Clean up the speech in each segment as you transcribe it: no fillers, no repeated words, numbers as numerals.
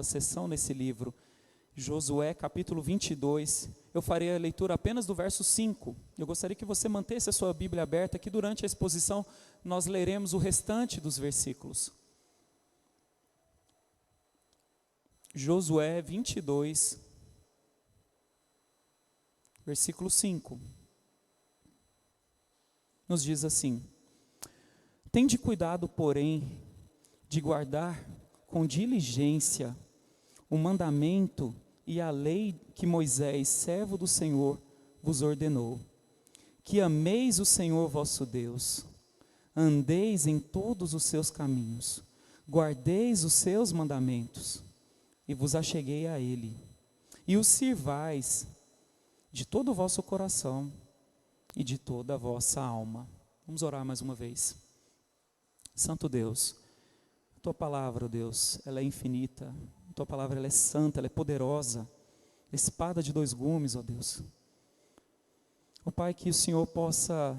nova sessão nesse livro, Josué capítulo 22. Eu farei a leitura apenas do verso 5. Eu gostaria que você mantesse a sua Bíblia aberta, que durante a exposição nós leremos o restante dos versículos. Josué 22, versículo 5. Nos diz assim: Tende cuidado, porém, de guardar com diligência o mandamento e a lei que Moisés, servo do Senhor, vos ordenou, que ameis o Senhor vosso Deus, andeis em todos os seus caminhos, guardeis os seus mandamentos, e vos acheguei a Ele, e o sirvais de todo o vosso coração e de toda a vossa alma. Vamos orar mais uma vez. Santo Deus, a Tua palavra, ó Deus, ela é infinita, a Tua palavra ela é santa, ela é poderosa, espada de dois gumes, ó Deus. Ó Pai, que o Senhor possa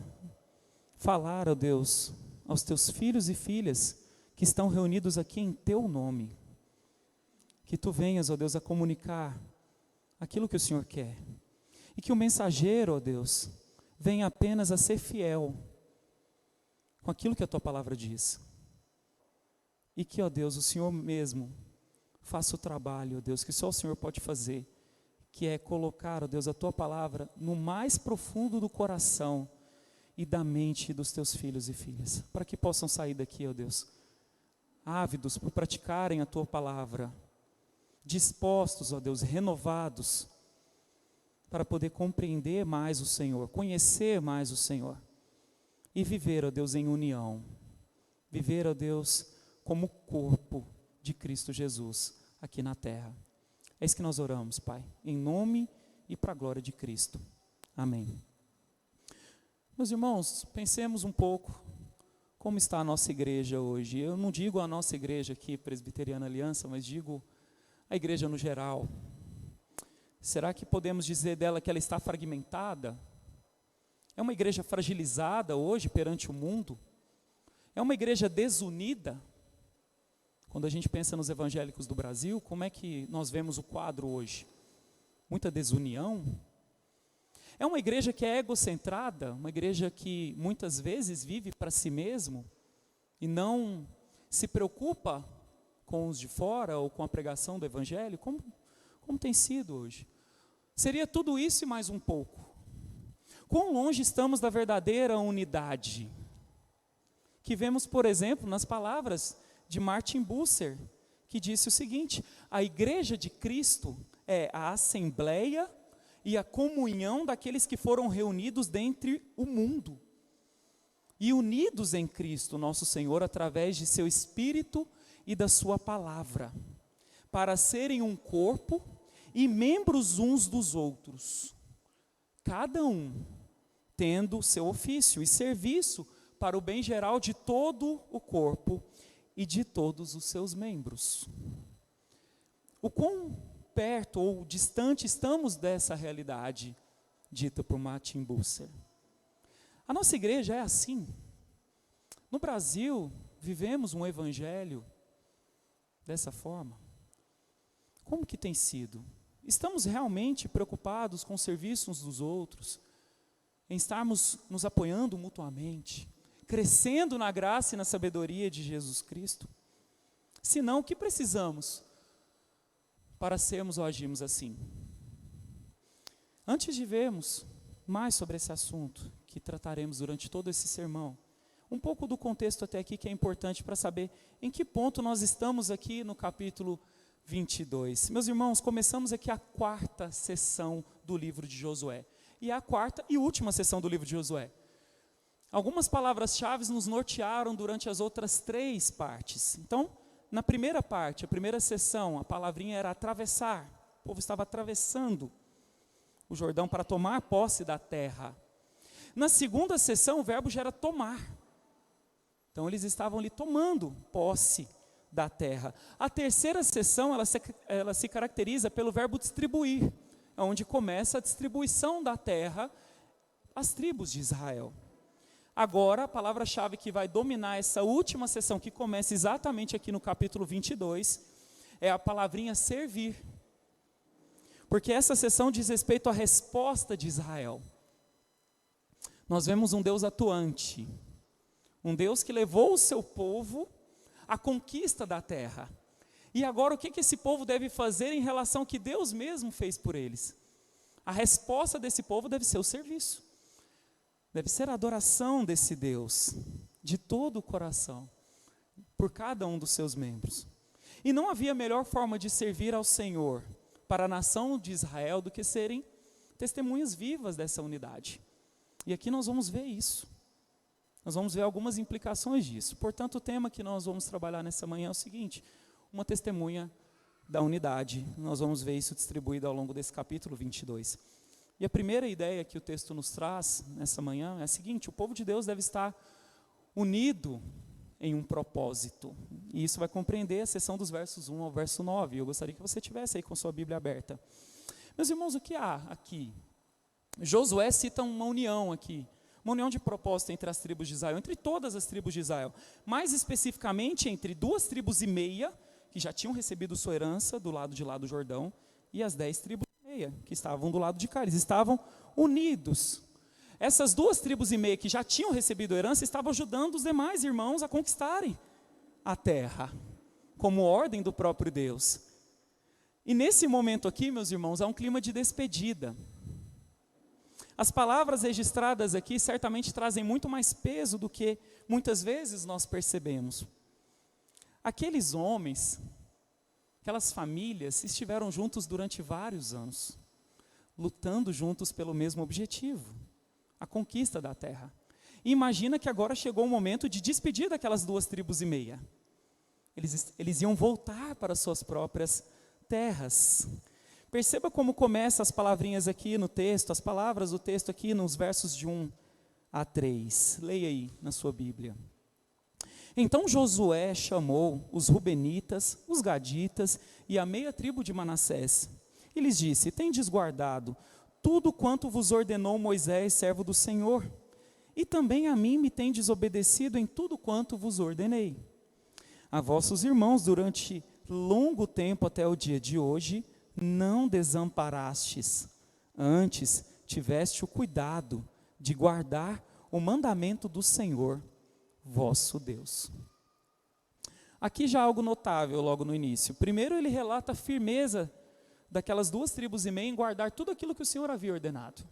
falar, ó Deus, aos Teus filhos e filhas que estão reunidos aqui em Teu nome. Que Tu venhas, ó Deus, a comunicar aquilo que o Senhor quer. E que o mensageiro, ó Deus, venha apenas a ser fiel com aquilo que a Tua palavra diz. E que, ó Deus, o Senhor mesmo faça o trabalho, ó Deus, que só o Senhor pode fazer, que é colocar, ó Deus, a Tua palavra no mais profundo do coração e da mente dos Teus filhos e filhas, para que possam sair daqui, ó Deus, ávidos por praticarem a Tua palavra, dispostos, ó Deus, renovados, para poder compreender mais o Senhor, conhecer mais o Senhor, e viver, ó Deus, em união, viver, ó Deus, como corpo de Cristo Jesus, aqui na terra. É isso que nós oramos, Pai, em nome e para a glória de Cristo. Amém. Meus irmãos, pensemos um pouco como está a nossa igreja hoje. Eu não digo a nossa igreja aqui, Presbiteriana Aliança, mas digo a igreja no geral. Será que podemos dizer dela que ela está fragmentada? É uma igreja fragilizada hoje perante o mundo? É uma igreja desunida? Quando a gente pensa nos evangélicos do Brasil, como é que nós vemos o quadro hoje? Muita desunião? É uma igreja que é egocentrada, uma igreja que muitas vezes vive para si mesmo e não se preocupa com os de fora ou com a pregação do evangelho, como tem sido hoje. Seria tudo isso e mais um pouco. Quão longe estamos da verdadeira unidade? Que vemos, por exemplo, nas palavras de Martin Bucer, que disse o seguinte: a igreja de Cristo é a assembleia e a comunhão daqueles que foram reunidos dentre o mundo e unidos em Cristo, nosso Senhor, através de seu Espírito e da sua palavra, para serem um corpo e membros uns dos outros, cada um tendo seu ofício e serviço para o bem geral de todo o corpo e de todos os seus membros. O quão perto ou distante estamos dessa realidade dita por Martin Bucer? A nossa igreja é assim. No Brasil, vivemos um evangelho dessa forma? Como que tem sido? Estamos realmente preocupados com o serviço uns dos outros, em estarmos nos apoiando mutuamente, crescendo na graça e na sabedoria de Jesus Cristo? Se não, o que precisamos para sermos ou agirmos assim? Antes de vermos mais sobre esse assunto, que trataremos durante todo esse sermão, um pouco do contexto até aqui que é importante para saber em que ponto nós estamos aqui no capítulo 22. Meus irmãos, começamos aqui a quarta sessão do livro de Josué. E é a quarta e última sessão do livro de Josué. Algumas palavras-chave nos nortearam durante as outras 3 partes. Então, na primeira parte, a primeira sessão, a palavrinha era atravessar. O povo estava atravessando o Jordão para tomar posse da terra. Na segunda sessão, o verbo já era tomar. Então, eles estavam ali tomando posse da terra. A terceira sessão, ela se caracteriza pelo verbo distribuir, onde começa a distribuição da terra às tribos de Israel. Agora, a palavra-chave que vai dominar essa última sessão, que começa exatamente aqui no capítulo 22, é a palavrinha servir. Porque essa sessão diz respeito à resposta de Israel. Nós vemos um Deus atuante, um Deus que levou o seu povo à conquista da terra. E agora o que esse povo deve fazer em relação ao que Deus mesmo fez por eles? A resposta desse povo deve ser o serviço. Deve ser a adoração desse Deus, de todo o coração, por cada um dos seus membros. E não havia melhor forma de servir ao Senhor para a nação de Israel do que serem testemunhas vivas dessa unidade. E aqui nós vamos ver isso. Nós vamos ver algumas implicações disso. Portanto, o tema que nós vamos trabalhar nessa manhã é o seguinte: uma testemunha da unidade. Nós vamos ver isso distribuído ao longo desse capítulo 22. E a primeira ideia que o texto nos traz nessa manhã é a seguinte: o povo de Deus deve estar unido em um propósito. E isso vai compreender a seção dos versos 1 ao verso 9. Eu gostaria que você tivesse aí com sua Bíblia aberta. Meus irmãos, o que há aqui? Josué cita uma união aqui, uma união de propósito entre as tribos de Israel, entre todas as tribos de Israel, mais especificamente entre 2,5 tribos, que já tinham recebido sua herança do lado de lá do Jordão, e as 10,5 tribos, que estavam do lado de cá. Eles estavam unidos. Essas 2,5 tribos que já tinham recebido a herança estavam ajudando os demais irmãos a conquistarem a terra, como ordem do próprio Deus. E nesse momento aqui, meus irmãos, há um clima de despedida. As palavras registradas aqui certamente trazem muito mais peso do que muitas vezes nós percebemos. Aqueles homens, aquelas famílias estiveram juntos durante vários anos, lutando juntos pelo mesmo objetivo, a conquista da terra. E imagina que agora chegou o momento de despedir daquelas 2,5 tribos. Eles iam voltar para suas próprias terras. Perceba como começam as palavrinhas aqui no texto, as palavras do texto aqui nos versos de 1 a 3. Leia aí na sua Bíblia. Então Josué chamou os Rubenitas, os Gaditas e a meia tribo de Manassés. E lhes disse: tendes guardado tudo quanto vos ordenou Moisés, servo do Senhor, e também a mim me tendes obedecido em tudo quanto vos ordenei. A vossos irmãos durante longo tempo até o dia de hoje, não desamparastes, antes tiveste o cuidado de guardar o mandamento do Senhor, vosso Deus. Aqui já há algo notável logo no início. Primeiro ele relata a firmeza daquelas 2,5 tribos em guardar tudo aquilo que o Senhor havia ordenado.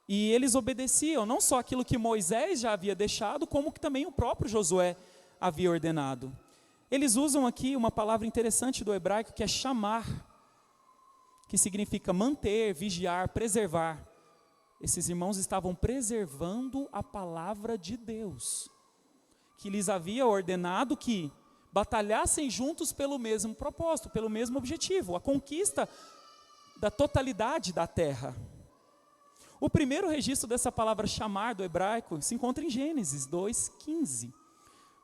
E eles obedeciam não só aquilo que Moisés já havia deixado, como que também o próprio Josué havia ordenado. Eles usam aqui uma palavra interessante do hebraico que é chamar, que significa manter, vigiar, preservar. Esses irmãos estavam preservando a palavra de Deus, que lhes havia ordenado que batalhassem juntos pelo mesmo propósito, pelo mesmo objetivo, a conquista da totalidade da terra. O primeiro registro dessa palavra chamar do hebraico se encontra em Gênesis 2:15.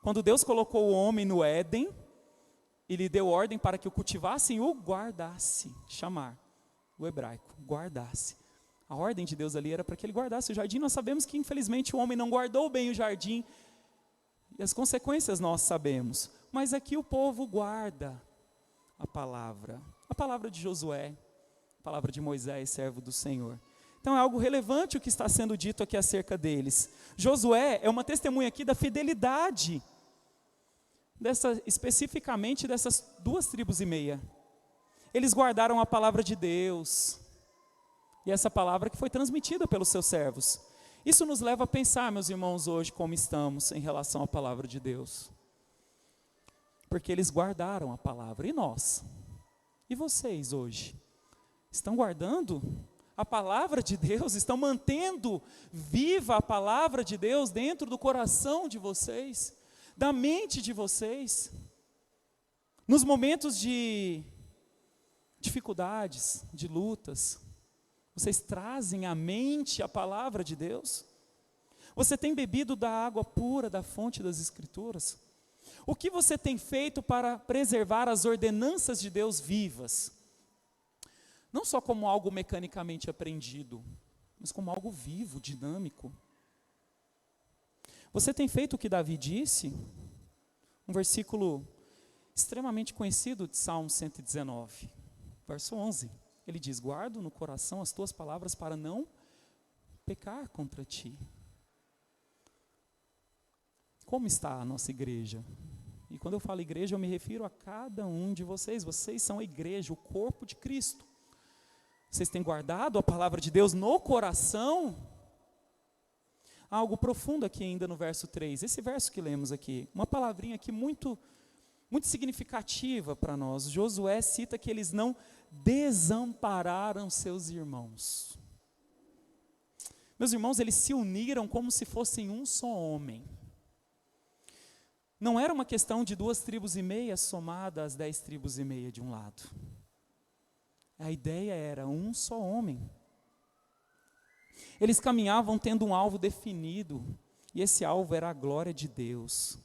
Quando Deus colocou o homem no Éden, Ele deu ordem para que o cultivassem e o guardasse. Chamar, o hebraico, guardasse. A ordem de Deus ali era para que ele guardasse o jardim. Nós sabemos que infelizmente o homem não guardou bem o jardim, e as consequências nós sabemos. Mas aqui o povo guarda a palavra de Josué, a palavra de Moisés, servo do Senhor. Então é algo relevante o que está sendo dito aqui acerca deles. Josué é uma testemunha aqui da fidelidade, especificamente dessas 2,5 tribos. Eles guardaram a palavra de Deus, e essa palavra que foi transmitida pelos seus servos. Isso nos leva a pensar, meus irmãos, hoje como estamos em relação à palavra de Deus. Porque eles guardaram a palavra, e nós? E vocês hoje? Estão guardando a palavra de Deus? Estão mantendo viva a palavra de Deus dentro do coração de vocês, da mente de vocês? Nos momentos de dificuldades, de lutas, vocês trazem à mente a palavra de Deus? Você tem bebido da água pura da fonte das Escrituras? O que você tem feito para preservar as ordenanças de Deus vivas? Não só como algo mecanicamente aprendido, mas como algo vivo, dinâmico. Você tem feito o que Davi disse? Um versículo extremamente conhecido de Salmo 119, verso 11. Ele diz: guardo no coração as tuas palavras para não pecar contra ti. Como está a nossa igreja? E quando eu falo igreja, eu me refiro a cada um de vocês. Vocês são a igreja, o corpo de Cristo. Vocês têm guardado a palavra de Deus no coração? Há algo profundo aqui ainda no verso 3. Esse verso que lemos aqui, uma palavrinha aqui muito significativa para nós. Josué cita que eles não desampararam seus irmãos. Meus irmãos, eles se uniram como se fossem um só homem. Não era uma questão de 2,5 tribos somadas às 10 tribos e meia de um lado. A ideia era um só homem. Eles caminhavam tendo um alvo definido, e esse alvo era a glória de Deus.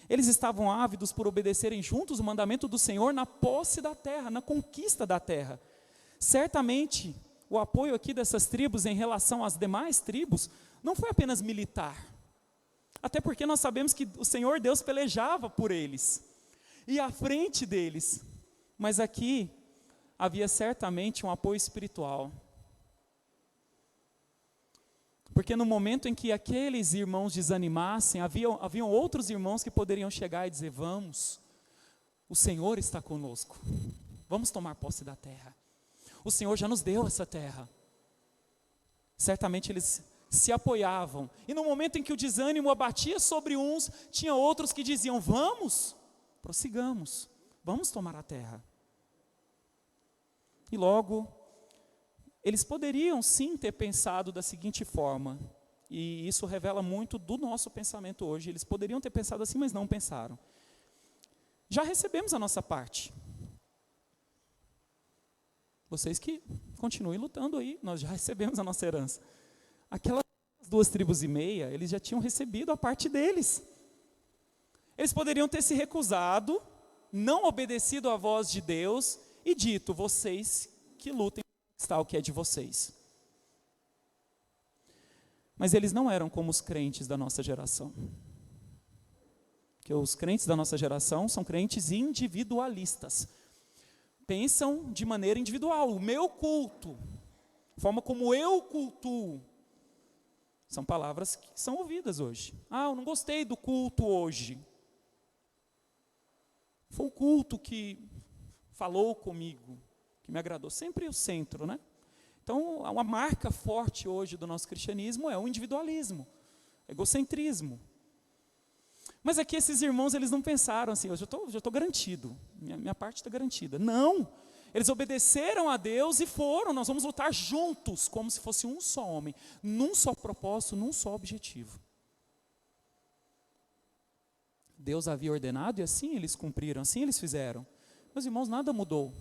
Eles estavam ávidos por obedecerem juntos o mandamento do Senhor na posse da terra, na conquista da terra. Certamente, o apoio aqui dessas tribos em relação às demais tribos não foi apenas militar. Até porque nós sabemos que o Senhor Deus pelejava por eles, e à frente deles. Mas aqui havia certamente um apoio espiritual. Porque no momento em que aqueles irmãos desanimassem, haviam outros irmãos que poderiam chegar e dizer: vamos, o Senhor está conosco, vamos tomar posse da terra. O Senhor já nos deu essa terra. Certamente eles se apoiavam. E no momento em que o desânimo abatia sobre uns, tinha outros que diziam: vamos, prossigamos, vamos tomar a terra. E logo, eles poderiam sim ter pensado da seguinte forma, e isso revela muito do nosso pensamento hoje. Eles poderiam ter pensado assim, mas não pensaram. Já recebemos a nossa parte. Vocês que continuem lutando aí, nós já recebemos a nossa herança. Aquelas 2,5 tribos, eles já tinham recebido a parte deles. Eles poderiam ter se recusado, não obedecido à voz de Deus e dito: vocês que lutem para conquistar o que é de vocês. Mas eles não eram como os crentes da nossa geração. Porque os crentes da nossa geração são crentes individualistas. Pensam de maneira individual. O meu culto, a forma como eu cultuo, são palavras que são ouvidas hoje. Eu não gostei do culto hoje. Foi o culto que falou comigo, que me agradou. Sempre o centro, né? Então, uma marca forte hoje do nosso cristianismo é o individualismo, egocentrismo. Mas aqui esses irmãos, eles não pensaram assim: eu já estou garantido, minha parte está garantida. Não, eles obedeceram a Deus e foram: nós vamos lutar juntos, como se fosse um só homem, num só propósito, num só objetivo. Deus havia ordenado e assim eles cumpriram, assim eles fizeram. Meus irmãos, nada mudou.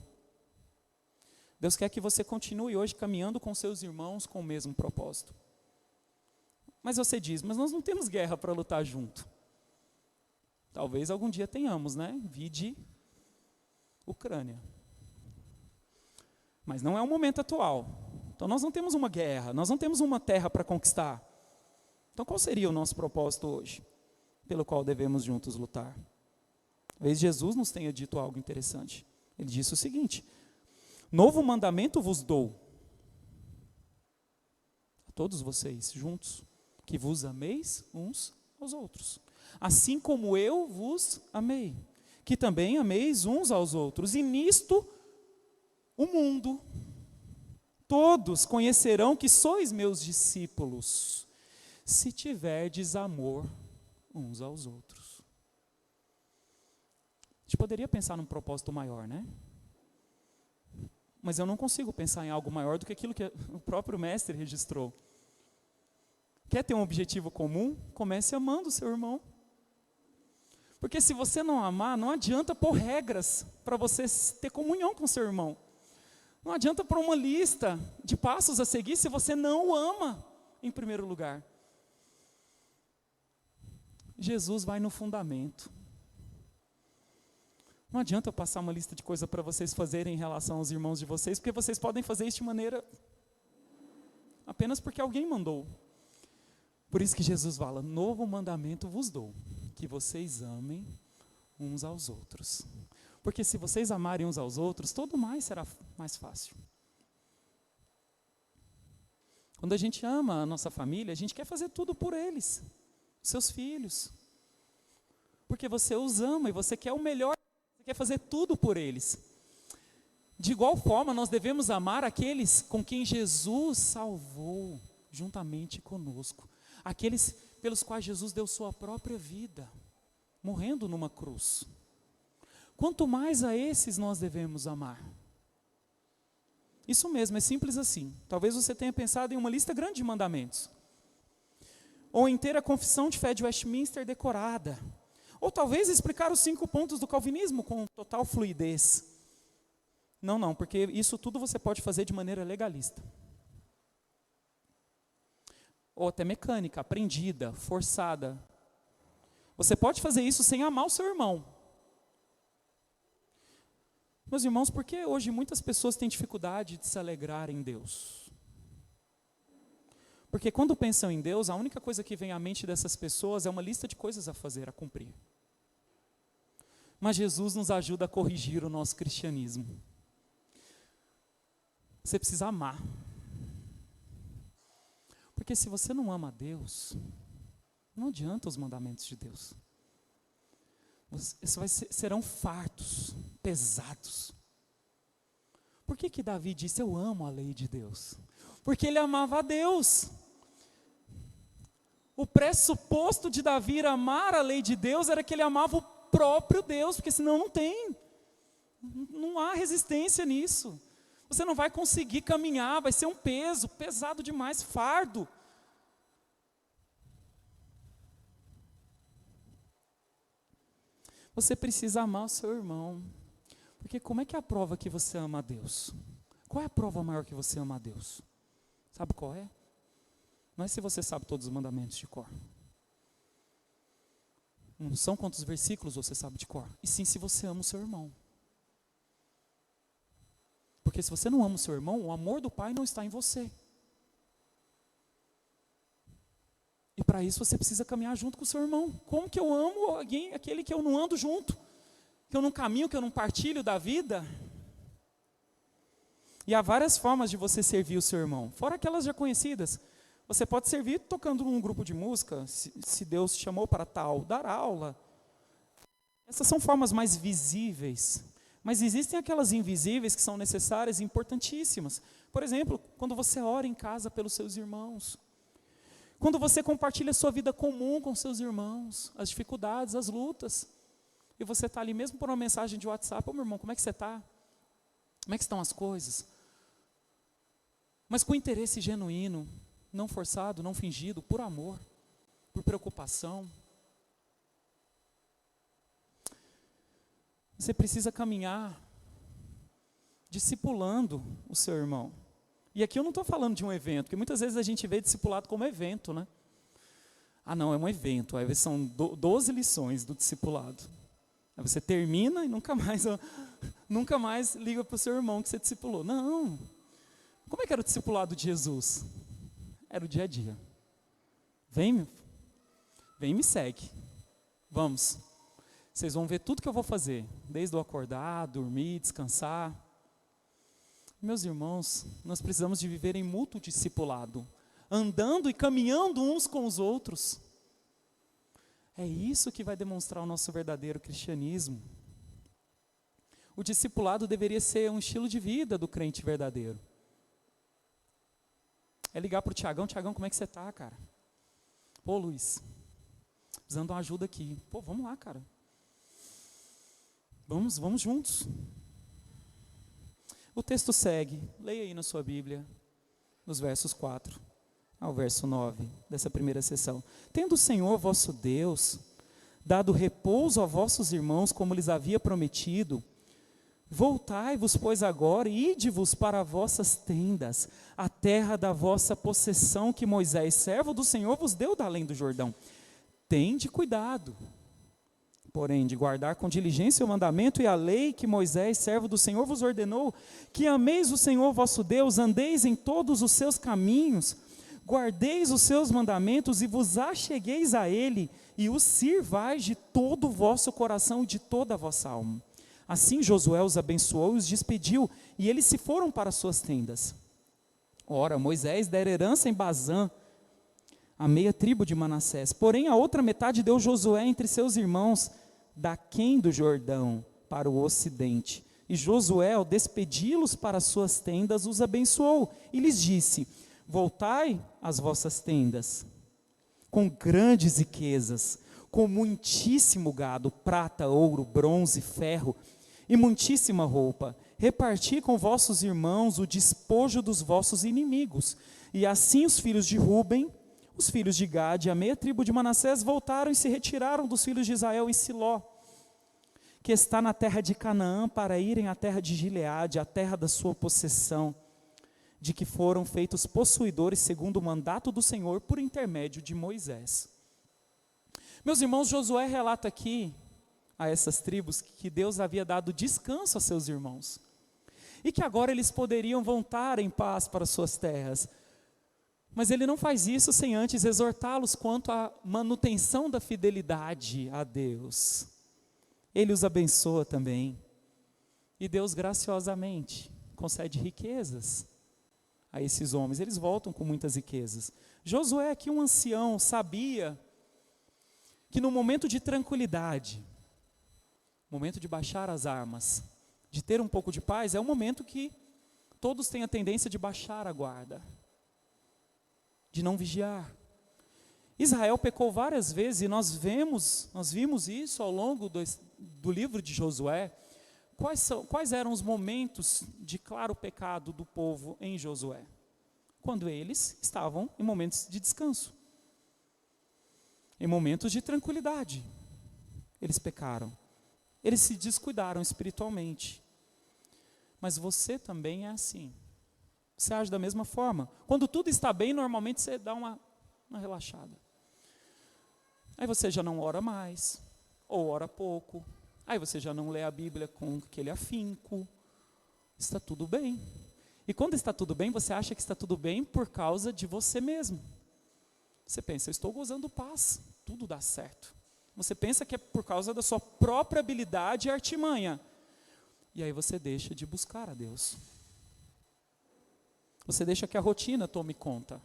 Deus quer que você continue hoje caminhando com seus irmãos com o mesmo propósito. Mas você diz: mas nós não temos guerra para lutar junto. Talvez algum dia tenhamos, né? Vide Ucrânia. Mas não é o momento atual. Então nós não temos uma guerra, nós não temos uma terra para conquistar. Então qual seria o nosso propósito hoje, pelo qual devemos juntos lutar? Talvez Jesus nos tenha dito algo interessante. Ele disse o seguinte: novo mandamento vos dou, a todos vocês juntos, que vos ameis uns aos outros, assim como eu vos amei, que também ameis uns aos outros. E nisto o mundo, todos conhecerão que sois meus discípulos, se tiverdes amor uns aos outros. A gente poderia pensar num propósito maior, né? Mas eu não consigo pensar em algo maior do que aquilo que o próprio mestre registrou. Quer ter um objetivo comum? Comece amando o seu irmão. Porque se você não amar, não adianta pôr regras para você ter comunhão com o seu irmão. Não adianta pôr uma lista de passos a seguir se você não o ama em primeiro lugar. Jesus vai no fundamento. Não adianta eu passar uma lista de coisas para vocês fazerem em relação aos irmãos de vocês, porque vocês podem fazer isso de maneira apenas porque alguém mandou. Por isso que Jesus fala: novo mandamento vos dou, que vocês amem uns aos outros. Porque se vocês amarem uns aos outros, tudo mais será mais fácil. Quando a gente ama a nossa família, a gente quer fazer tudo por eles, seus filhos. Porque você os ama e você quer o melhor, você quer fazer tudo por eles. De igual forma, nós devemos amar aqueles com quem Jesus salvou, juntamente conosco. Aqueles pelos quais Jesus deu sua própria vida, morrendo numa cruz. Quanto mais a esses nós devemos amar. Isso mesmo, é simples assim. Talvez você tenha pensado em uma lista grande de mandamentos. Ou em ter a confissão de fé de Westminster decorada. Ou talvez explicar os 5 pontos do calvinismo com total fluidez. Não, porque isso tudo você pode fazer de maneira legalista. Ou até mecânica, aprendida, forçada. Você pode fazer isso sem amar o seu irmão. Meus irmãos, por que hoje muitas pessoas têm dificuldade de se alegrar em Deus? Porque quando pensam em Deus, a única coisa que vem à mente dessas pessoas é uma lista de coisas a fazer, a cumprir. Mas Jesus nos ajuda a corrigir o nosso cristianismo. Você precisa amar. Porque se você não ama a Deus, não adianta os mandamentos de Deus. Serão fartos, pesados. Por que Davi disse, eu amo a lei de Deus? Porque ele amava a Deus. O pressuposto de Davi amar a lei de Deus era que ele amava o próprio Deus, porque senão não há resistência nisso. Você não vai conseguir caminhar, vai ser um peso, pesado demais, fardo. Você precisa amar o seu irmão. Porque como é que é a prova que você ama a Deus? Qual é a prova maior que você ama a Deus? Sabe qual é? Não é se você sabe todos os mandamentos de cor. Não são quantos versículos você sabe de cor. E sim se você ama o seu irmão. Porque se você não ama o seu irmão, o amor do Pai não está em você. E para isso você precisa caminhar junto com o seu irmão. Como que eu amo aquele que eu não ando junto? Que eu não caminho, que eu não partilho da vida? E há várias formas de você servir o seu irmão. Fora aquelas já conhecidas. Você pode servir tocando num grupo de música, se Deus te chamou para tal, dar aula. Essas são formas mais visíveis. Mas existem aquelas invisíveis que são necessárias e importantíssimas. Por exemplo, quando você ora em casa pelos seus irmãos. Quando você compartilha a sua vida comum com seus irmãos, as dificuldades, as lutas. E você está ali mesmo por uma mensagem de WhatsApp, meu irmão, como é que você está? Como é que estão as coisas? Mas com interesse genuíno, não forçado, não fingido, por amor, por preocupação. Você precisa caminhar discipulando o seu irmão. E aqui eu não estou falando de um evento, porque muitas vezes a gente vê discipulado como evento, né? Ah não, é um evento, aí são 12 lições do discipulado. Aí você termina e nunca mais liga para o seu irmão que você discipulou. Não, como é que era o discipulado de Jesus? Era o dia a dia. Vem e me segue. Vamos. Vocês vão ver tudo que eu vou fazer, desde o acordar, dormir, descansar. Meus irmãos, nós precisamos de viver em mútuo discipulado, andando e caminhando uns com os outros. É isso que vai demonstrar o nosso verdadeiro cristianismo. O discipulado deveria ser um estilo de vida do crente verdadeiro. É ligar para o Tiagão, como é que você está, cara? Pô, Luiz, precisando de uma ajuda aqui. Pô, vamos lá, cara. Vamos juntos. O texto segue, leia aí na sua Bíblia, nos versos 4 ao verso 9, dessa primeira sessão. Tendo o Senhor vosso Deus dado repouso a vossos irmãos, como lhes havia prometido, voltai-vos, pois agora, e ide-vos para vossas tendas, a terra da vossa possessão, que Moisés, servo do Senhor, vos deu da além do Jordão. Tende cuidado, porém, de guardar com diligência o mandamento e a lei que Moisés, servo do Senhor, vos ordenou, que ameis o Senhor vosso Deus, andeis em todos os seus caminhos, guardeis os seus mandamentos e vos achegueis a ele, e os sirvais de todo o vosso coração e de toda a vossa alma. Assim Josué os abençoou e os despediu, e eles se foram para suas tendas. Ora, Moisés dera herança em Bazã, a meia tribo de Manassés. Porém, a outra metade deu Josué entre seus irmãos, daquém do Jordão, para o ocidente. E Josué, ao despedi-los para suas tendas, os abençoou, e lhes disse: voltai às vossas tendas, com grandes riquezas, com muitíssimo gado, prata, ouro, bronze, ferro, e muitíssima roupa. Reparti com vossos irmãos o despojo dos vossos inimigos. E assim os filhos de Ruben, os filhos de Gade e a meia tribo de Manassés voltaram e se retiraram dos filhos de Israel em Siló, que está na terra de Canaã, para irem à terra de Gileade, a terra da sua possessão, de que foram feitos possuidores segundo o mandato do Senhor por intermédio de Moisés. Meus irmãos, Josué relata aqui a essas tribos que Deus havia dado descanso a seus irmãos, e que agora eles poderiam voltar em paz para suas terras. Mas ele não faz isso sem antes exortá-los quanto à manutenção da fidelidade a Deus. Ele os abençoa também, e Deus graciosamente concede riquezas a esses homens. Eles voltam com muitas riquezas. Josué, aqui um ancião, sabia que no momento de tranquilidade, momento de baixar as armas, de ter um pouco de paz, é um momento que todos têm a tendência de baixar a guarda, de não vigiar. Israel pecou várias vezes, e nós vimos isso ao longo do livro de Josué. Quais eram os momentos de claro pecado do povo em Josué? Quando eles estavam em momentos de descanso, em momentos de tranquilidade, eles pecaram. Eles se descuidaram espiritualmente. Mas você também é assim. Você age da mesma forma. Quando tudo está bem, normalmente você dá uma relaxada. Aí você já não ora mais, ou ora pouco. Aí você já não lê a Bíblia com aquele afinco. Está tudo bem. E quando está tudo bem, você acha que está tudo bem por causa de você mesmo. Você pensa, eu estou gozando paz, tudo dá certo. Você pensa que é por causa da sua própria habilidade e artimanha. E aí você deixa de buscar a Deus. Você deixa que a rotina tome conta.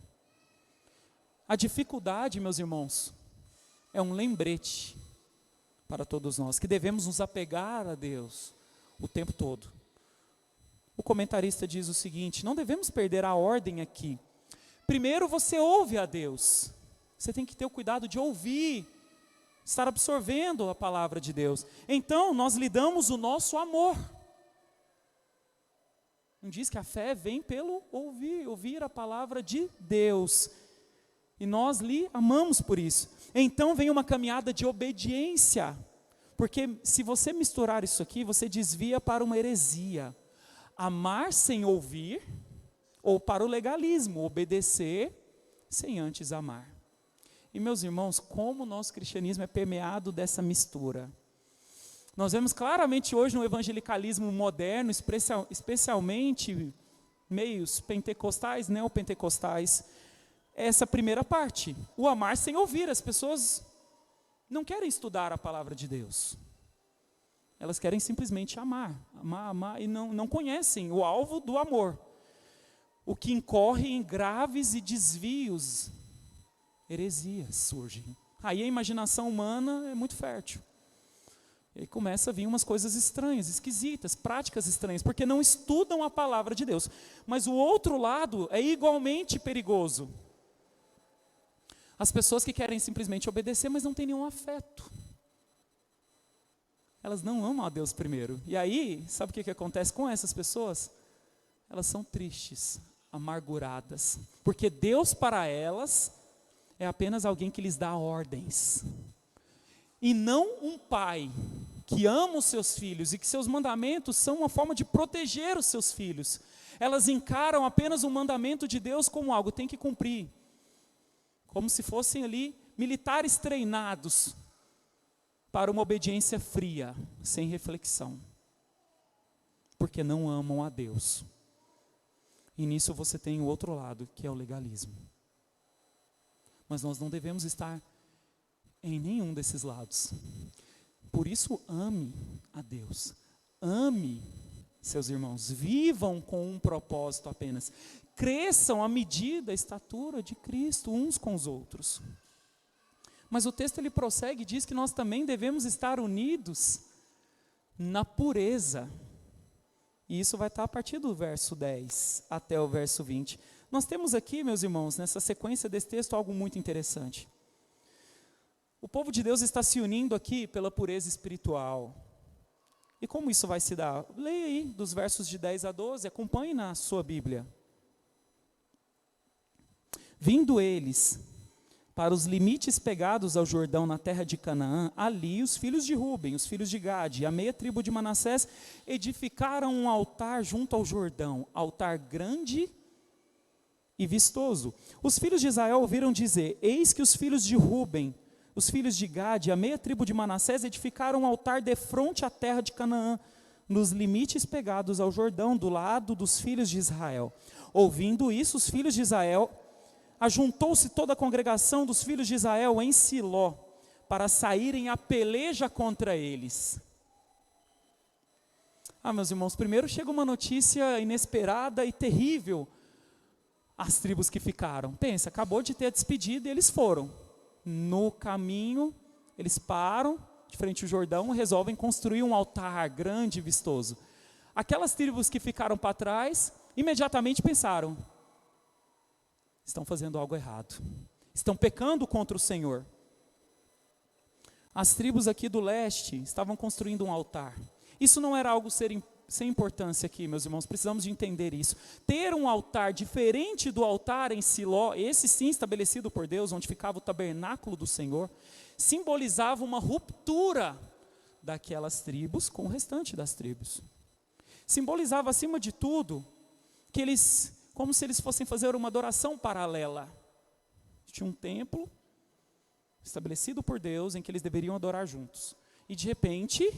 A dificuldade, meus irmãos, é um lembrete para todos nós, que devemos nos apegar a Deus o tempo todo. O comentarista diz o seguinte: não devemos perder a ordem aqui. Primeiro você ouve a Deus. Você tem que ter o cuidado de ouvir, estar absorvendo a palavra de Deus. Então nós lhe damos o nosso amor. Não diz que a fé vem pelo ouvir a palavra de Deus. E nós lhe amamos por isso. Então vem uma caminhada de obediência. Porque se você misturar isso aqui, você desvia para uma heresia. Amar sem ouvir, ou para o legalismo, obedecer sem antes amar. E meus irmãos, como o nosso cristianismo é permeado dessa mistura. Nós vemos claramente hoje no evangelicalismo moderno, especialmente meios pentecostais, neopentecostais, essa primeira parte, o amar sem ouvir. As pessoas não querem estudar a palavra de Deus. Elas querem simplesmente amar, e não conhecem o alvo do amor. O que incorre em graves e desvios, heresias surgem. Aí a imaginação humana é muito fértil. E aí começa a vir umas coisas estranhas, esquisitas, práticas estranhas, porque não estudam a palavra de Deus. Mas o outro lado é igualmente perigoso. As pessoas que querem simplesmente obedecer, mas não têm nenhum afeto. Elas não amam a Deus primeiro. E aí, sabe o que acontece com essas pessoas? Elas são tristes, amarguradas, porque Deus para elas é apenas alguém que lhes dá ordens, e não um pai que ama os seus filhos, e que seus mandamentos são uma forma de proteger os seus filhos. Elas encaram apenas o mandamento de Deus como algo, tem que cumprir, como se fossem ali militares treinados para uma obediência fria, sem reflexão, porque não amam a Deus. E nisso você tem o outro lado, que é o legalismo. mas nós não devemos estar em nenhum desses lados. Por isso, ame a Deus, ame seus irmãos, vivam com um propósito apenas, cresçam à medida, à estatura de Cristo uns com os outros. Mas o texto ele prossegue e diz que nós também devemos estar unidos na pureza. E isso vai estar a partir do verso 10 até o verso 20. Nós temos aqui, meus irmãos, nessa sequência desse texto, algo muito interessante. O povo de Deus está se unindo aqui pela pureza espiritual. E como isso vai se dar? Leia aí, dos versos de 10 a 12, acompanhe na sua Bíblia. Vindo eles para os limites pegados ao Jordão na terra de Canaã, ali os filhos de Ruben, os filhos de Gade e a meia tribo de Manassés edificaram um altar junto ao Jordão, altar grande e vistoso. Os filhos de Israel ouviram dizer: eis que os filhos de Ruben, os filhos de Gade e a meia tribo de Manassés edificaram um altar defronte à terra de Canaã, nos limites pegados ao Jordão, do lado dos filhos de Israel. Ouvindo isso, os filhos de Israel, ajuntou-se toda a congregação dos filhos de Israel em Siló, para saírem a peleja contra eles. Meus irmãos, primeiro chega uma notícia inesperada e terrível às tribos que ficaram. Pensa, acabou de ter a despedida e eles foram. No caminho, eles param de frente ao Jordão e resolvem construir um altar grande e vistoso. Aquelas tribos que ficaram para trás, imediatamente pensaram: estão fazendo algo errado, estão pecando contra o Senhor. As tribos aqui do leste estavam construindo um altar. Isso não era algo sem importância aqui, meus irmãos, precisamos de entender isso. Ter um altar diferente do altar em Siló, esse sim estabelecido por Deus, onde ficava o tabernáculo do Senhor, simbolizava uma ruptura daquelas tribos com o restante das tribos. Simbolizava, acima de tudo, que eles, como se eles fossem fazer uma adoração paralela. Tinha um templo estabelecido por Deus em que eles deveriam adorar juntos. E de repente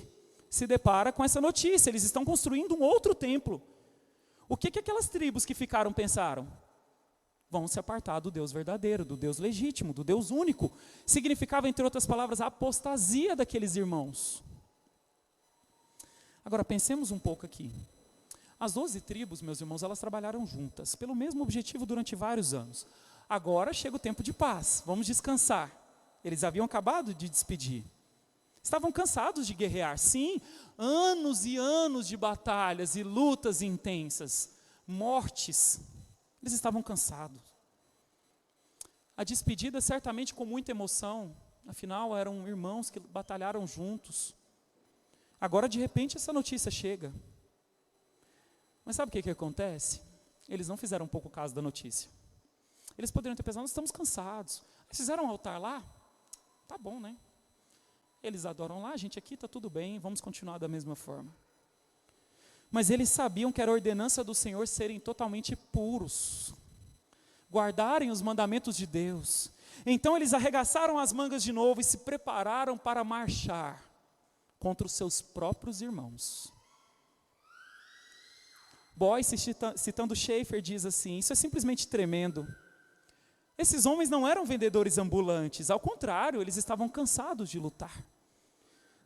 se depara com essa notícia: eles estão construindo um outro templo. O que aquelas tribos que ficaram pensaram? Vão se apartar do Deus verdadeiro, do Deus legítimo, do Deus único. Significava, entre outras palavras, a apostasia daqueles irmãos. Agora pensemos um pouco aqui. As 12 tribos, meus irmãos, elas trabalharam juntas, pelo mesmo objetivo durante vários anos. Agora chega o tempo de paz, vamos descansar. Eles haviam acabado de despedir. Estavam cansados de guerrear, sim, anos e anos de batalhas e lutas intensas, mortes. Eles estavam cansados. A despedida certamente com muita emoção, afinal eram irmãos que batalharam juntos. Agora de repente essa notícia chega. Mas sabe o que acontece? Eles não fizeram pouco caso da notícia. Eles poderiam ter pensado: nós estamos cansados. Eles fizeram um altar lá? Tá bom, né? Eles adoram lá, a gente aqui está tudo bem, vamos continuar da mesma forma. Mas eles sabiam que era ordenança do Senhor serem totalmente puros, guardarem os mandamentos de Deus. Então eles arregaçaram as mangas de novo e se prepararam para marchar contra os seus próprios irmãos. Boyce, citando Schaeffer, diz assim: isso é simplesmente tremendo. Esses homens não eram vendedores ambulantes, ao contrário, eles estavam cansados de lutar.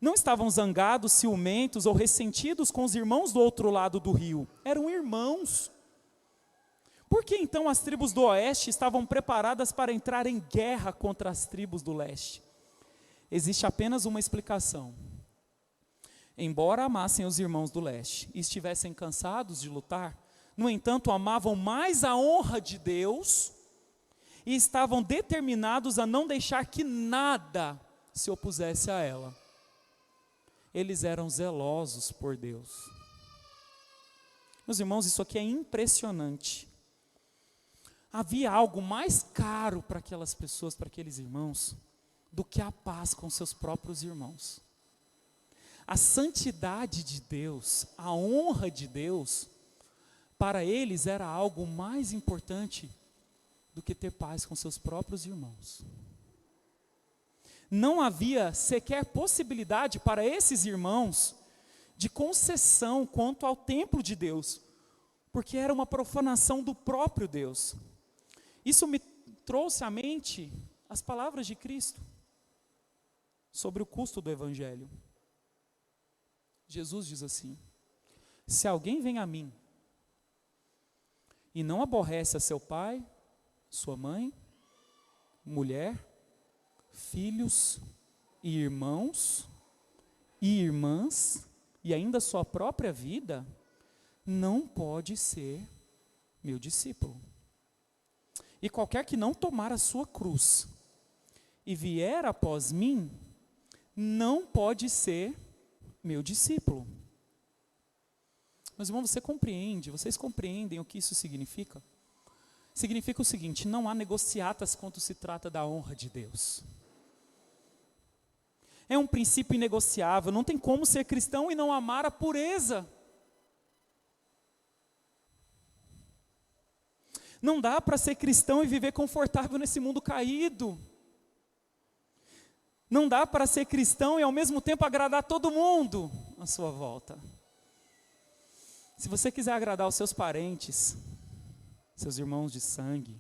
Não estavam zangados, ciumentos ou ressentidos com os irmãos do outro lado do rio. Eram irmãos. Por que então as tribos do oeste estavam preparadas para entrar em guerra contra as tribos do leste? Existe apenas uma explicação. Embora amassem os irmãos do leste e estivessem cansados de lutar, no entanto amavam mais a honra de Deus e estavam determinados a não deixar que nada se opusesse a ela. Eles eram zelosos por Deus. Meus irmãos, isso aqui é impressionante. Havia algo mais caro para aquelas pessoas, para aqueles irmãos, do que a paz com seus próprios irmãos. A santidade de Deus, a honra de Deus, para eles era algo mais importante do que ter paz com seus próprios irmãos. Não havia sequer possibilidade para esses irmãos de concessão quanto ao templo de Deus, porque era uma profanação do próprio Deus. Isso me trouxe à mente as palavras de Cristo sobre o custo do Evangelho. Jesus diz assim: se alguém vem a mim e não aborrece a seu pai, sua mãe, mulher, filhos e irmãos e irmãs, e ainda sua própria vida, não pode ser meu discípulo. E qualquer que não tomar a sua cruz e vier após mim, não pode ser meu discípulo. Mas, irmão, vocês compreendem o que isso significa? Significa o seguinte: não há negociatas quando se trata da honra de Deus. É um princípio inegociável, não tem como ser cristão e não amar a pureza. Não dá para ser cristão e viver confortável nesse mundo caído. Não dá para ser cristão e ao mesmo tempo agradar todo mundo à sua volta. Se você quiser agradar os seus parentes, seus irmãos de sangue,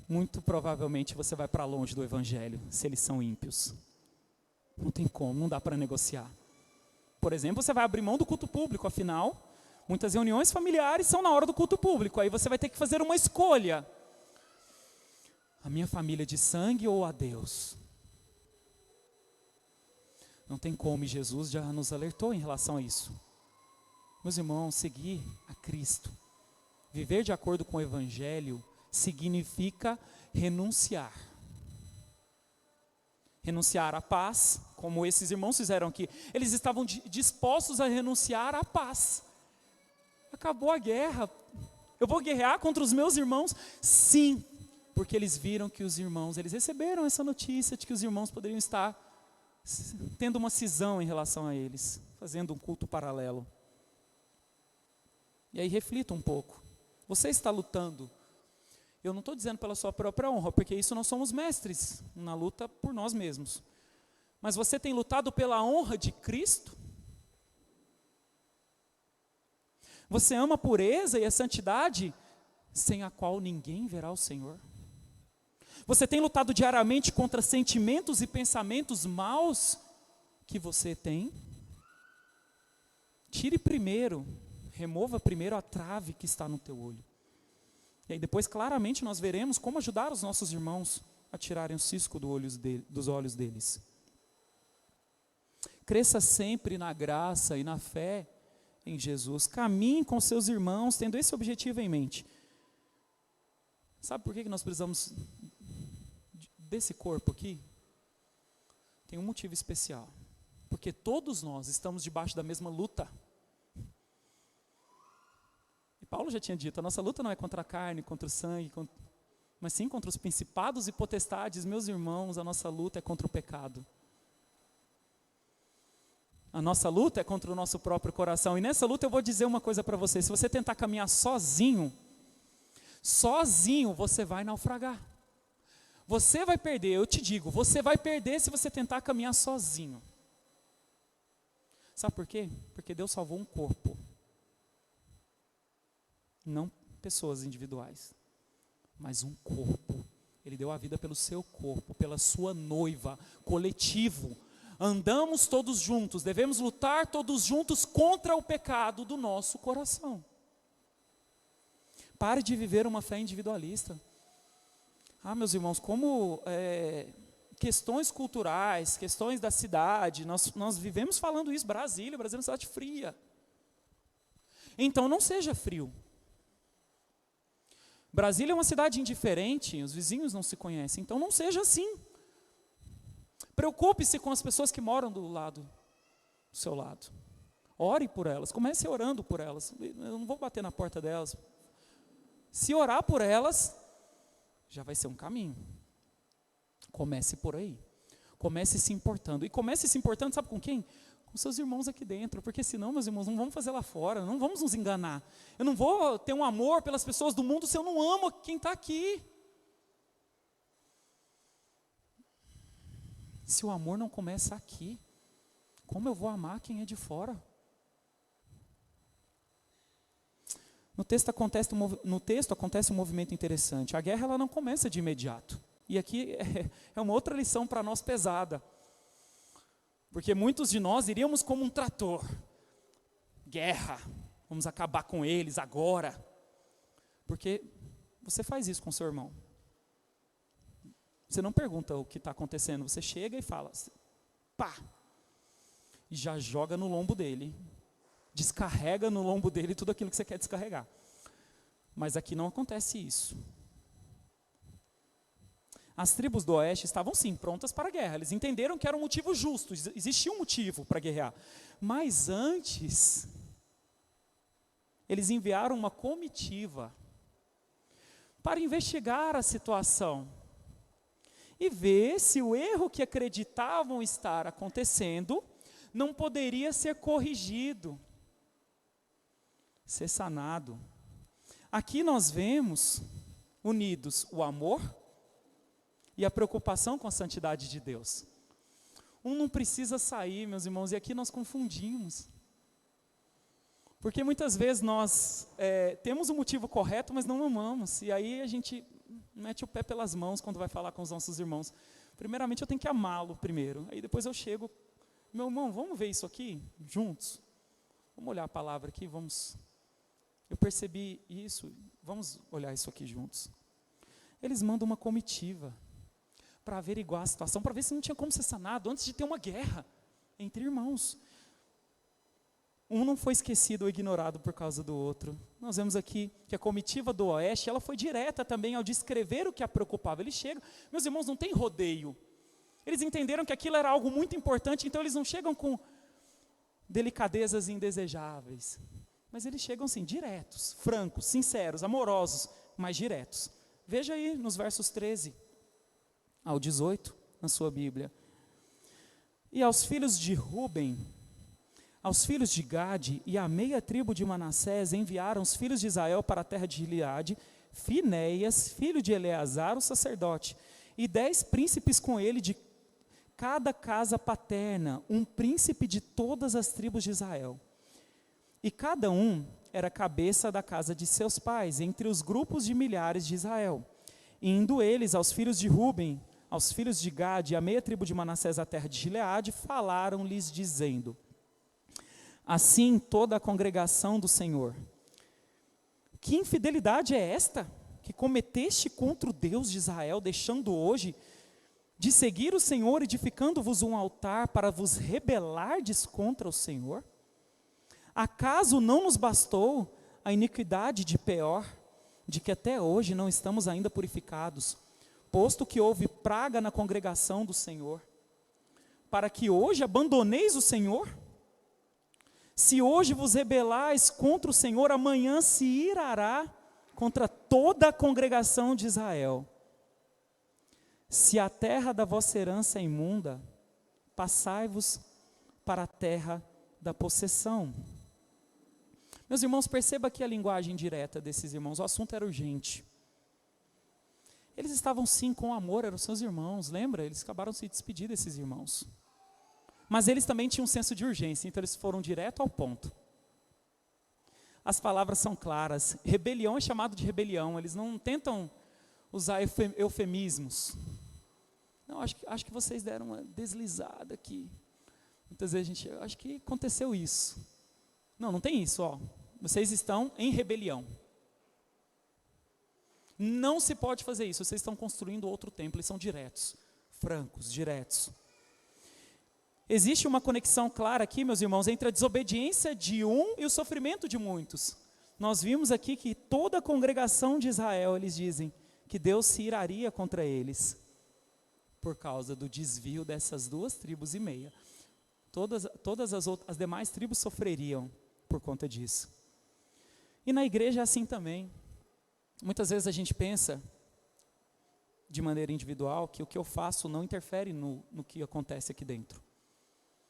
muito provavelmente você vai para longe do Evangelho, se eles são ímpios. Não tem como, não dá para negociar. Por exemplo, você vai abrir mão do culto público, afinal, muitas reuniões familiares são na hora do culto público, aí você vai ter que fazer uma escolha. A minha família de sangue ou a Deus? Não tem como, e Jesus já nos alertou em relação a isso. Meus irmãos, seguir a Cristo, viver de acordo com o Evangelho, significa renunciar. Renunciar à paz, como esses irmãos fizeram aqui. Eles estavam dispostos a renunciar à paz. Acabou a guerra. Eu vou guerrear contra os meus irmãos? Sim, porque eles viram que os irmãos, eles receberam essa notícia de que os irmãos poderiam estar tendo uma cisão em relação a eles, fazendo um culto paralelo. E aí reflita um pouco. Você está lutando. Eu não estou dizendo pela sua própria honra, porque isso nós somos mestres na luta por nós mesmos. Mas você tem lutado pela honra de Cristo? Você ama a pureza e a santidade, sem a qual ninguém verá o Senhor? Você tem lutado diariamente contra sentimentos e pensamentos maus que você tem? Tire primeiro, remova primeiro a trave que está no teu olho. E aí depois claramente nós veremos como ajudar os nossos irmãos a tirarem o cisco dos olhos deles. Cresça sempre na graça e na fé em Jesus. Caminhe com seus irmãos tendo esse objetivo em mente. Sabe por que nós precisamos desse corpo aqui? Tem um motivo especial. Porque todos nós estamos debaixo da mesma luta. E Paulo já tinha dito, a nossa luta não é contra a carne, contra o sangue, mas sim contra os principados e potestades. Meus irmãos, a nossa luta é contra o pecado. A nossa luta é contra o nosso próprio coração. E nessa luta eu vou dizer uma coisa para você. Se você tentar caminhar sozinho você vai naufragar. Você vai perder, eu te digo, você vai perder se você tentar caminhar sozinho. Sabe por quê? Porque Deus salvou um corpo. Não pessoas individuais, mas um corpo. Ele deu a vida pelo seu corpo, pela sua noiva, coletivo. Andamos todos juntos, devemos lutar todos juntos contra o pecado do nosso coração. Pare de viver uma fé individualista. Meus irmãos, como questões culturais, questões da cidade, nós vivemos falando isso, Brasília é uma cidade fria. Então não seja frio. Brasília é uma cidade indiferente, os vizinhos não se conhecem, então não seja assim. Preocupe-se com as pessoas que moram do seu lado. Ore por elas, comece orando por elas. Eu não vou bater na porta delas. Se orar por elas, já vai ser um caminho. Comece por aí. Comece se importando. E comece se importando, sabe com quem? Com seus irmãos aqui dentro. Porque senão, meus irmãos, não vamos fazer lá fora. Não vamos nos enganar. Eu não vou ter um amor pelas pessoas do mundo se eu não amo quem está aqui. Se o amor não começa aqui, como eu vou amar quem é de fora? No texto acontece um movimento interessante. A guerra ela não começa de imediato. E aqui é uma outra lição para nós pesada. Porque muitos de nós iríamos como um trator. Guerra, vamos acabar com eles agora. Porque você faz isso com seu irmão. Você não pergunta o que está acontecendo, você chega e fala, pá, e já joga no lombo dele, descarrega no lombo dele tudo aquilo que você quer descarregar. Mas aqui não acontece isso. As tribos do oeste estavam sim prontas para a guerra, eles entenderam que era um motivo justo, existia um motivo para guerrear. Mas antes, eles enviaram uma comitiva para investigar a situação e ver se o erro que acreditavam estar acontecendo não poderia ser corrigido, ser sanado. Aqui nós vemos unidos o amor e a preocupação com a santidade de Deus. Um não precisa sair, meus irmãos, e aqui nós confundimos. Porque muitas vezes nós temos o motivo correto, mas não amamos. E aí a gente mete o pé pelas mãos quando vai falar com os nossos irmãos. Primeiramente eu tenho que amá-lo primeiro. Aí depois eu chego, meu irmão, vamos ver isso aqui juntos? Vamos olhar a palavra aqui, vamos. Eu percebi isso, vamos olhar isso aqui juntos. Eles mandam uma comitiva para averiguar a situação, para ver se não tinha como ser sanado antes de ter uma guerra entre irmãos. Um não foi esquecido ou ignorado por causa do outro. Nós vemos aqui que a comitiva do oeste, ela foi direta também ao descrever o que a preocupava. Eles chegam, meus irmãos, não tem rodeio. Eles entenderam que aquilo era algo muito importante, então eles não chegam com delicadezas indesejáveis. Mas eles chegam assim, diretos, francos, sinceros, amorosos, mas diretos. Veja aí nos versos 13 ao 18, na sua Bíblia. E aos filhos de Ruben, aos filhos de Gade e à meia tribo de Manassés enviaram os filhos de Israel para a terra de Gileade, Finéias, filho de Eleazar, o sacerdote, e 10 príncipes com ele de cada casa paterna, um príncipe de todas as tribos de Israel. E cada um era cabeça da casa de seus pais, entre os grupos de milhares de Israel. E indo eles aos filhos de Ruben, aos filhos de Gade e à meia tribo de Manassés à terra de Gileade, falaram-lhes dizendo: assim toda a congregação do Senhor, que infidelidade é esta que cometeste contra o Deus de Israel, deixando hoje de seguir o Senhor, edificando-vos um altar para vos rebelardes contra o Senhor? Acaso não nos bastou a iniquidade de Peor, de que até hoje não estamos ainda purificados, posto que houve praga na congregação do Senhor, para que hoje abandoneis o Senhor? Se hoje vos rebelais contra o Senhor, amanhã se irará contra toda a congregação de Israel. Se a terra da vossa herança é imunda, passai-vos para a terra da possessão. Meus irmãos, perceba aqui a linguagem direta desses irmãos, o assunto era urgente. Eles estavam sim com amor, eram seus irmãos, lembra? Eles acabaram de se despedir desses irmãos. Mas eles também tinham um senso de urgência, então eles foram direto ao ponto. As palavras são claras, rebelião é chamado de rebelião, eles não tentam usar eufemismos. Não, acho que vocês deram uma deslizada aqui. Muitas vezes a gente, acho que aconteceu isso. Não tem isso, ó. Vocês estão em rebelião. Não se pode fazer isso, vocês estão construindo outro templo, eles são diretos, francos, diretos. Existe uma conexão clara aqui, meus irmãos, entre a desobediência de um e o sofrimento de muitos. Nós vimos aqui que toda a congregação de Israel, eles dizem que Deus se iraria contra eles, por causa do desvio dessas 2 tribos e meia. Todas as demais tribos sofreriam por conta disso. E na igreja é assim também. Muitas vezes a gente pensa, de maneira individual, que o que eu faço não interfere no que acontece aqui dentro.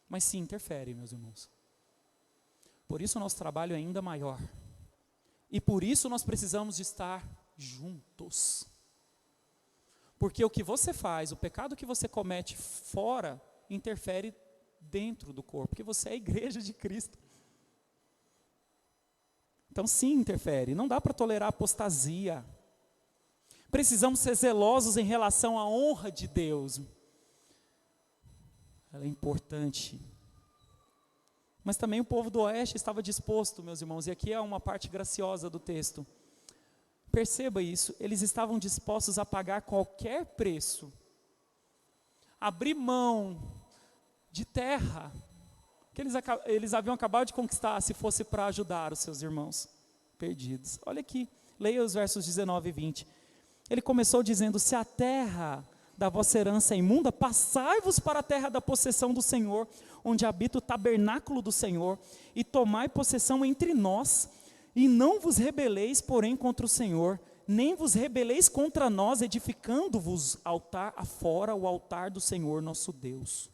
Mas sim, interfere, meus irmãos. Por isso o nosso trabalho é ainda maior. E por isso nós precisamos de estar juntos. Porque o que você faz, o pecado que você comete fora, interfere dentro do corpo. Porque você é a igreja de Cristo. Então sim, interfere. Não dá para tolerar apostasia. Precisamos ser zelosos em relação à honra de Deus. Ela é importante. Mas também o povo do oeste estava disposto, meus irmãos, e aqui é uma parte graciosa do texto. Perceba isso, eles estavam dispostos a pagar qualquer preço, abrir mão de terra, que eles haviam acabado de conquistar, se fosse para ajudar os seus irmãos perdidos. Olha aqui, leia os versos 19 e 20. Ele começou dizendo: se a terra da vossa herança é imunda, passai-vos para a terra da possessão do Senhor, onde habita o tabernáculo do Senhor, e tomai possessão entre nós, e não vos rebeleis, porém, contra o Senhor, nem vos rebeleis contra nós, edificando-vos altar afora o altar do Senhor nosso Deus.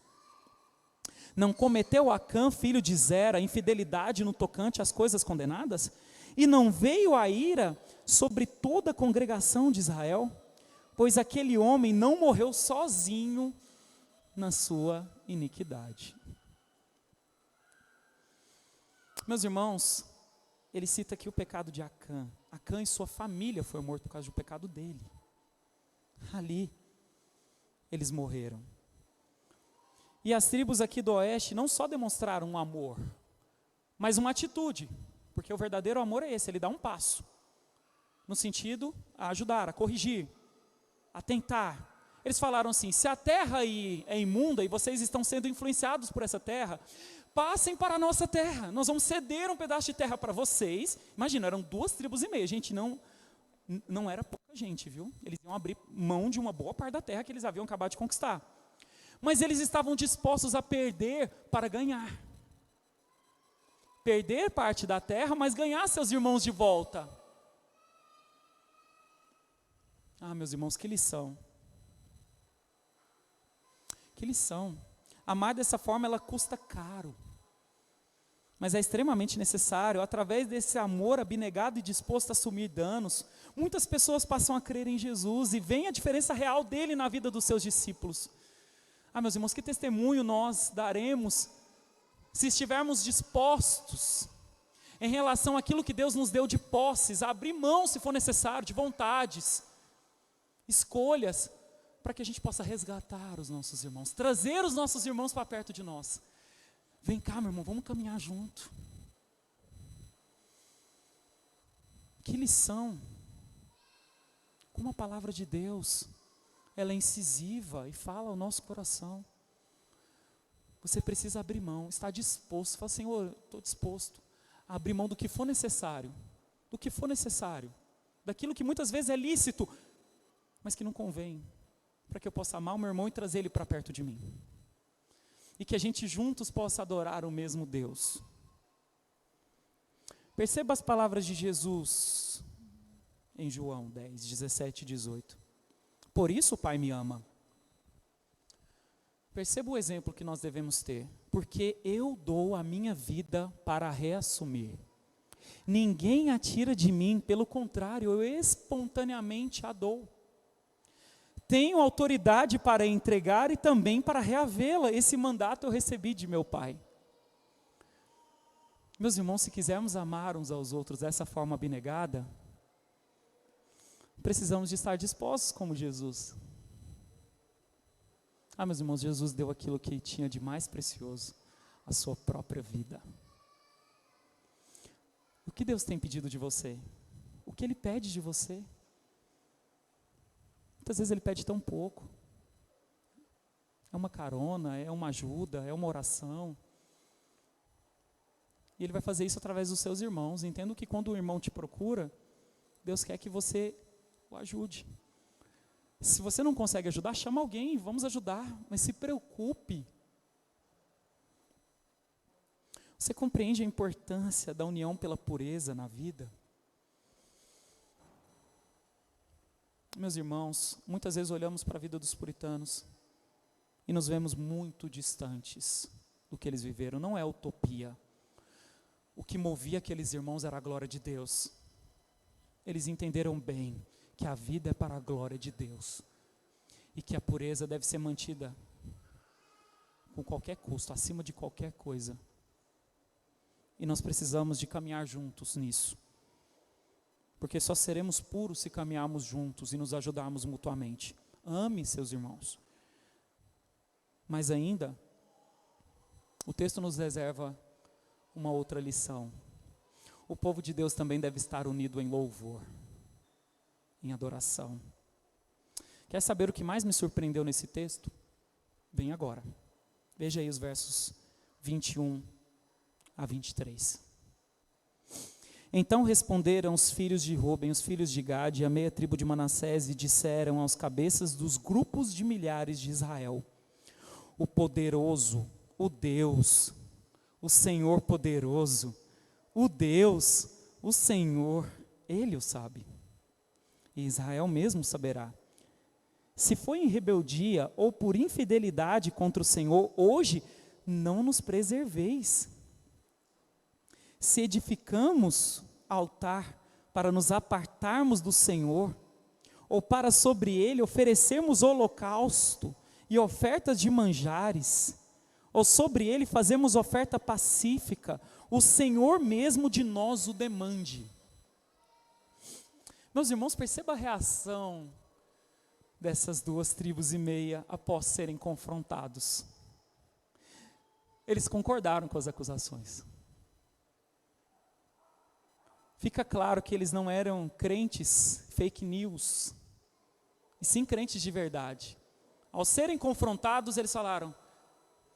Não cometeu Acã, filho de Zera, infidelidade no tocante às coisas condenadas? E não veio a ira sobre toda a congregação de Israel? Pois aquele homem não morreu sozinho na sua iniquidade. Meus irmãos, ele cita aqui o pecado de Acã. Acã e sua família foram mortos por causa do pecado dele. Ali, eles morreram. E as tribos aqui do oeste não só demonstraram um amor, mas uma atitude, porque o verdadeiro amor é esse, ele dá um passo, no sentido a ajudar, a corrigir, a tentar. Eles falaram assim: se a terra aí é imunda e vocês estão sendo influenciados por essa terra, passem para a nossa terra, nós vamos ceder um pedaço de terra para vocês. Imagina, eram 2,5 tribos, gente, não era pouca gente, viu? Eles iam abrir mão de uma boa parte da terra que eles haviam acabado de conquistar. Mas eles estavam dispostos a perder para ganhar. Perder parte da terra, mas ganhar seus irmãos de volta. Ah, meus irmãos, que lição. Que lição. Amar dessa forma, ela custa caro. Mas é extremamente necessário. Através desse amor abnegado e disposto a assumir danos, muitas pessoas passam a crer em Jesus e veem a diferença real dele na vida dos seus discípulos. Ah, meus irmãos, que testemunho nós daremos se estivermos dispostos em relação àquilo que Deus nos deu de posses, a abrir mão, se for necessário, de vontades, escolhas, para que a gente possa resgatar os nossos irmãos, trazer os nossos irmãos para perto de nós. Vem cá, meu irmão, vamos caminhar junto. Que lição. Como a palavra de Deus, ela é incisiva e fala ao nosso coração. Você precisa abrir mão, estar disposto. Fala: Senhor, estou disposto a abrir mão do que for necessário. Do que for necessário. Daquilo que muitas vezes é lícito, mas que não convém. Para que eu possa amar o meu irmão e trazer ele para perto de mim. E que a gente juntos possa adorar o mesmo Deus. Perceba as palavras de Jesus em João 10, 17 e 18. Por isso o Pai me ama. Perceba o exemplo que nós devemos ter. Porque eu dou a minha vida para reassumir. Ninguém a tira de mim, pelo contrário, eu espontaneamente a dou. Tenho autoridade para entregar e também para reavê-la. Esse mandato eu recebi de meu Pai. Meus irmãos, se quisermos amar uns aos outros dessa forma abnegada, precisamos de estar dispostos como Jesus. Ah, meus irmãos, Jesus deu aquilo que tinha de mais precioso, a sua própria vida. O que Deus tem pedido de você? O que Ele pede de você? Muitas vezes Ele pede tão pouco. É uma carona, é uma ajuda, é uma oração. E Ele vai fazer isso através dos seus irmãos. Entendo que quando o irmão te procura, Deus quer que você o ajude. Se você não consegue ajudar, chama alguém, vamos ajudar, mas se preocupe. Você compreende a importância da união pela pureza na vida? Meus irmãos, muitas vezes olhamos para a vida dos puritanos e nos vemos muito distantes do que eles viveram. Não é utopia. O que movia aqueles irmãos era a glória de Deus. Eles entenderam bem que a vida é para a glória de Deus e que a pureza deve ser mantida com qualquer custo, acima de qualquer coisa. E nós precisamos de caminhar juntos nisso. porque só seremos puros se caminharmos juntos e nos ajudarmos mutuamente. Ame seus irmãos. Mas ainda, o texto nos reserva uma outra lição. O povo de Deus também deve estar unido em louvor, em adoração. Quer saber o que mais me surpreendeu nesse texto? Vem agora. Veja aí os versos 21 a 23. Então responderam os filhos de Ruben, os filhos de Gade e a meia tribo de Manassés e disseram aos cabeças dos grupos de milhares de Israel: o poderoso, o Deus, o Senhor poderoso, o Deus, o Senhor, Ele o sabe. E Israel mesmo saberá. Se foi em rebeldia ou por infidelidade contra o Senhor, hoje não nos preserveis. Se edificamos altar para nos apartarmos do Senhor, ou para sobre ele oferecermos holocausto e ofertas de manjares, ou sobre ele fazemos oferta pacífica, o Senhor mesmo de nós o demande. Meus irmãos, perceba a reação dessas 2 tribos e meia após serem confrontados. Eles concordaram com as acusações. Fica claro que eles não eram crentes fake news, e sim crentes de verdade. Ao serem confrontados, eles falaram: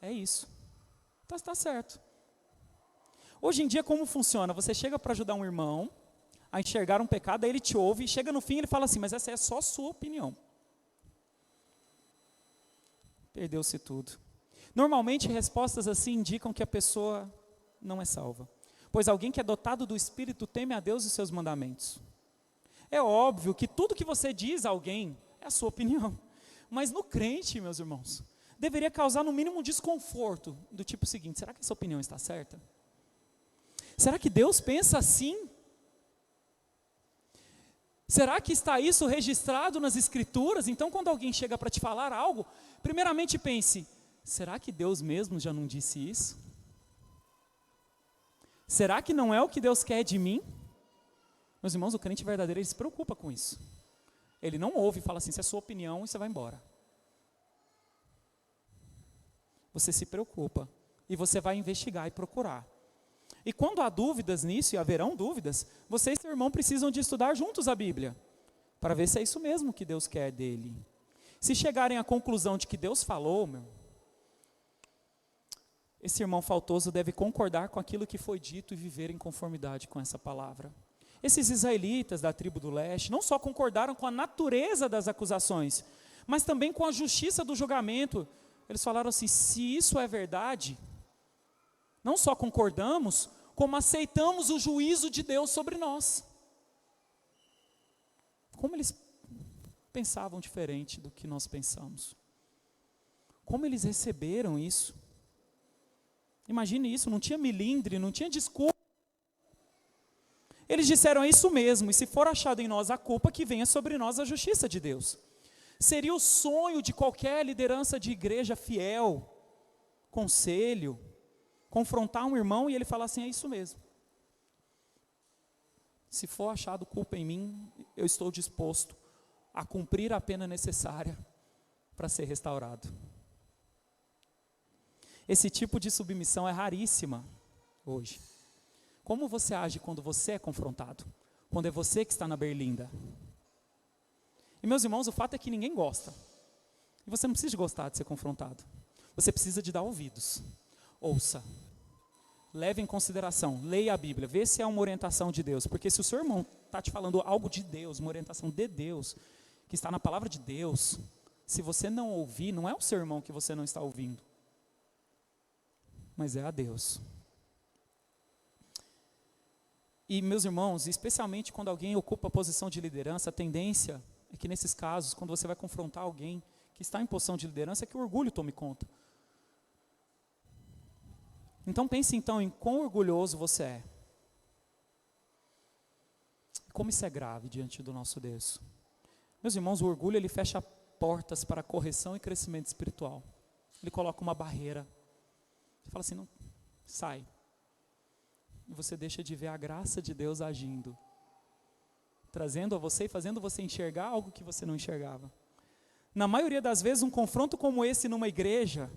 é isso, está certo. Hoje em dia, como funciona? Você chega para ajudar um irmão a enxergar um pecado, aí ele te ouve, e chega no fim e ele fala assim: mas essa é só a sua opinião. Perdeu-se tudo. Normalmente, respostas assim indicam que a pessoa não é salva. Pois alguém que é dotado do Espírito teme a Deus e seus mandamentos. É óbvio que tudo que você diz a alguém é a sua opinião. Mas no crente, meus irmãos, deveria causar no mínimo um desconforto, do tipo seguinte: será que essa opinião está certa? Será que Deus pensa assim? Será que está isso registrado nas Escrituras? Então, quando alguém chega para te falar algo, primeiramente pense: será que Deus mesmo já não disse isso? Será que não é o que Deus quer de mim? Meus irmãos, o crente verdadeiro, ele se preocupa com isso. Ele não ouve e fala assim: se é sua opinião, e você vai embora. Você se preocupa e você vai investigar e procurar. E quando há dúvidas nisso, e haverão dúvidas, você e seu irmão precisam de estudar juntos a Bíblia, para ver se é isso mesmo que Deus quer dele. Se chegarem à conclusão de que Deus falou, esse irmão faltoso deve concordar com aquilo que foi dito e viver em conformidade com essa palavra. Esses israelitas da tribo do leste não só concordaram com a natureza das acusações, mas também com a justiça do julgamento. Eles falaram assim: se isso é verdade, não só concordamos, como aceitamos o juízo de Deus sobre nós. Como eles pensavam diferente do que nós pensamos. Como eles receberam isso. Imagine isso, não tinha milindre, não tinha desculpa. Eles disseram: é isso mesmo, e se for achado em nós a culpa, que venha sobre nós a justiça de Deus. Seria o sonho de qualquer liderança de igreja fiel, conselho, confrontar um irmão e ele falar assim: é isso mesmo. Se for achado culpa em mim, eu estou disposto a cumprir a pena necessária para ser restaurado. Esse tipo de submissão é raríssima hoje. Como você age quando você é confrontado? Quando é você que está na berlinda? E meus irmãos, o fato é que ninguém gosta. E você não precisa de gostar de ser confrontado. Você precisa de dar ouvidos. Ouça. Leve em consideração. Leia a Bíblia. Vê se é uma orientação de Deus. Porque se o seu irmão está te falando algo de Deus, uma orientação de Deus, que está na palavra de Deus, se você não ouvir, não é o seu irmão que você não está ouvindo, mas é a Deus. E meus irmãos, especialmente quando alguém ocupa a posição de liderança, a tendência é que nesses casos, quando você vai confrontar alguém que está em posição de liderança, é que o orgulho tome conta. Então pense então em quão orgulhoso você é. Como isso é grave diante do nosso Deus. Meus irmãos, o orgulho ele fecha portas para correção e crescimento espiritual. Ele coloca uma barreira. Você fala assim: não, sai. E você deixa de ver a graça de Deus agindo. trazendo a você e fazendo você enxergar algo que você não enxergava. Na maioria das vezes, um confronto como esse numa igreja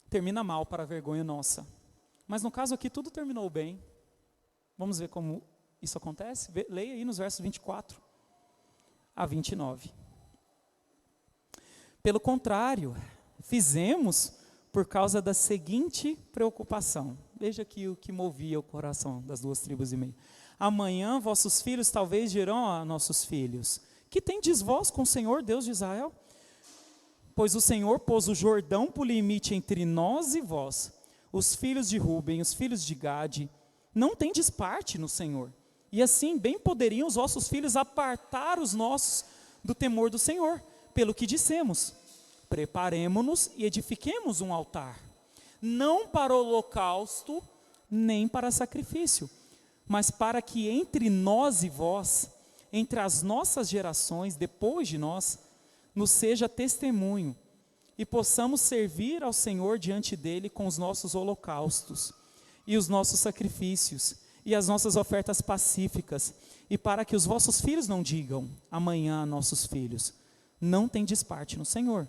termina mal para a vergonha nossa. Mas no caso aqui, tudo terminou bem. Vamos ver como isso acontece? Leia aí nos versos 24 a 29. Pelo contrário, fizemos por causa da seguinte preocupação. Veja aqui o que movia o coração das 2,5 tribos. Amanhã vossos filhos talvez dirão a nossos filhos: que tendes vós com o Senhor Deus de Israel? Pois o Senhor pôs o Jordão por limite entre nós e vós. Os filhos de Ruben, os filhos de Gade, não tendes parte no Senhor. E assim bem poderiam os vossos filhos apartar os nossos do temor do Senhor. Pelo que dissemos: preparemo-nos e edifiquemos um altar, não para holocausto, nem para sacrifício, mas para que entre nós e vós, entre as nossas gerações depois de nós, nos seja testemunho, e possamos servir ao Senhor diante dele com os nossos holocaustos, e os nossos sacrifícios, e as nossas ofertas pacíficas, e para que os vossos filhos não digam amanhã a nossos filhos: não tendes parte no Senhor.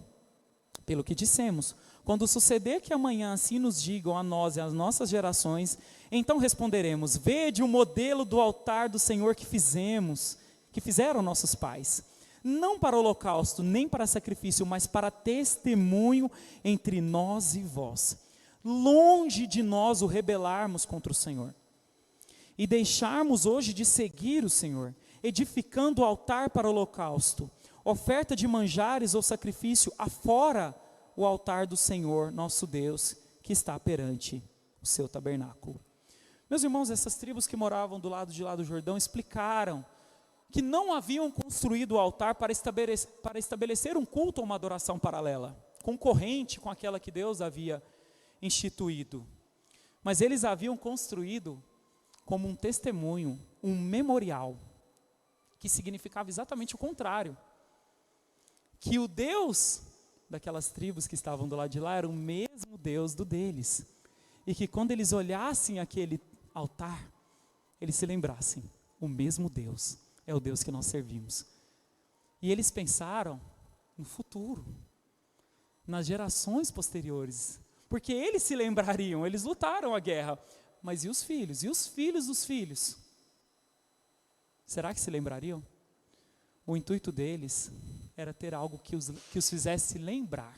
Pelo que dissemos: quando suceder que amanhã assim nos digam a nós e às nossas gerações, então responderemos: vede o modelo do altar do Senhor que fizeram nossos pais, não para holocausto, nem para sacrifício, mas para testemunho entre nós e vós, longe de nós o rebelarmos contra o Senhor, e deixarmos hoje de seguir o Senhor, edificando o altar para holocausto, oferta de manjares ou sacrifício afora o altar do Senhor, nosso Deus, que está perante o seu tabernáculo. Meus irmãos, essas tribos que moravam do lado de lá do Jordão explicaram que não haviam construído o altar para estabelecer um culto ou uma adoração paralela, concorrente com aquela que Deus havia instituído. Mas eles haviam construído como um testemunho, um memorial, que significava exatamente o contrário. Que o Deus daquelas tribos que estavam do lado de lá era o mesmo Deus do deles. E que quando eles olhassem aquele altar, eles se lembrassem: o mesmo Deus é o Deus que nós servimos. E eles pensaram no futuro, nas gerações posteriores, porque eles se lembrariam, eles lutaram a guerra, mas e os filhos? E os filhos dos filhos? Será que se lembrariam? O intuito deles era ter algo que os fizesse lembrar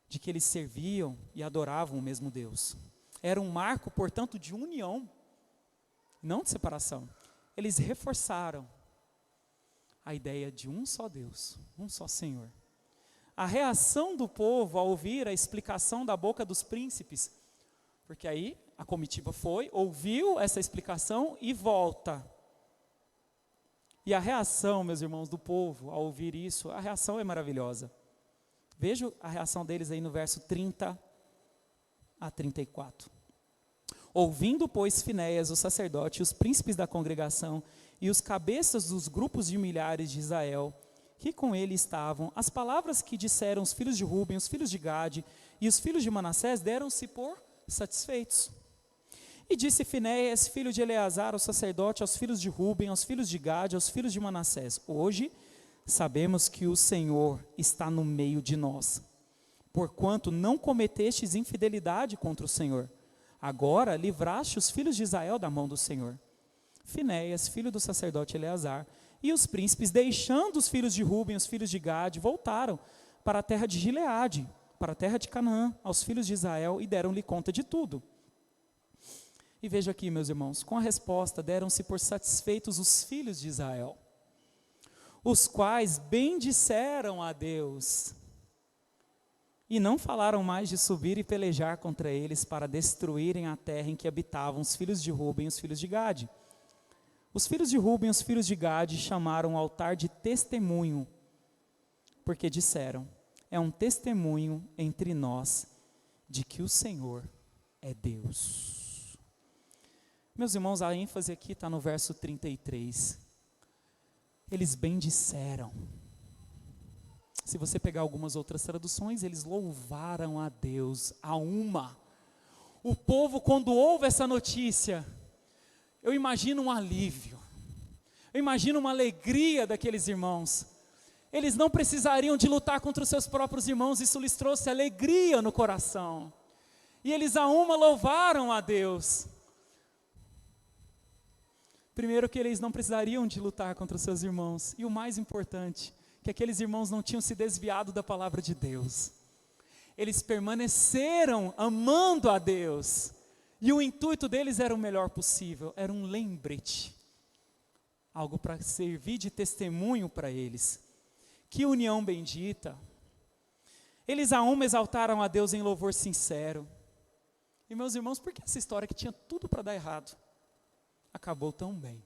de que eles serviam e adoravam o mesmo Deus. Era um marco, portanto, de união, não de separação. Eles reforçaram a ideia de um só Deus, um só Senhor. A reação do povo ao ouvir a explicação da boca dos príncipes, porque aí a comitiva foi, ouviu essa explicação e volta. E a reação, meus irmãos, do povo ao ouvir isso, a reação é maravilhosa. Veja a reação deles aí no verso 30 a 34. Ouvindo, pois, Finéias, o sacerdote, os príncipes da congregação e os cabeças dos grupos de milhares de Israel, que com ele estavam, as palavras que disseram os filhos de Ruben, os filhos de Gade e os filhos de Manassés, deram-se por satisfeitos. E disse Finéias, filho de Eleazar, o sacerdote, aos filhos de Ruben, aos filhos de Gade, aos filhos de Manassés: hoje sabemos que o Senhor está no meio de nós, porquanto não cometestes infidelidade contra o Senhor. Agora livraste os filhos de Israel da mão do Senhor. Finéias, filho do sacerdote Eleazar, e os príncipes, deixando os filhos de Ruben, os filhos de Gade, voltaram para a terra de Gileade, para a terra de Canaã, aos filhos de Israel, e deram-lhe conta de tudo. E veja aqui, meus irmãos, com a resposta deram-se por satisfeitos os filhos de Israel, os quais bendisseram a Deus, e não falaram mais de subir e pelejar contra eles para destruírem a terra em que habitavam os filhos de Ruben e os filhos de Gade. Os filhos de Ruben e os filhos de Gade chamaram o altar de testemunho, porque disseram: é um testemunho entre nós de que o Senhor é Deus. Meus irmãos, a ênfase aqui está no verso 33. Eles bendisseram. Se você pegar algumas outras traduções, eles louvaram a Deus, a uma. O povo, quando ouve essa notícia, eu imagino um alívio, eu imagino uma alegria daqueles irmãos. Eles não precisariam de lutar contra os seus próprios irmãos, isso lhes trouxe alegria no coração. E eles a uma louvaram a Deus. Primeiro que eles não precisariam de lutar contra os seus irmãos. E o mais importante, que aqueles irmãos não tinham se desviado da palavra de Deus. Eles permaneceram amando a Deus. E o intuito deles era o melhor possível, era um lembrete. Algo para servir de testemunho para eles. Que união bendita. Eles a uma exaltaram a Deus em louvor sincero. E meus irmãos, por que essa história que tinha tudo para dar errado acabou tão bem?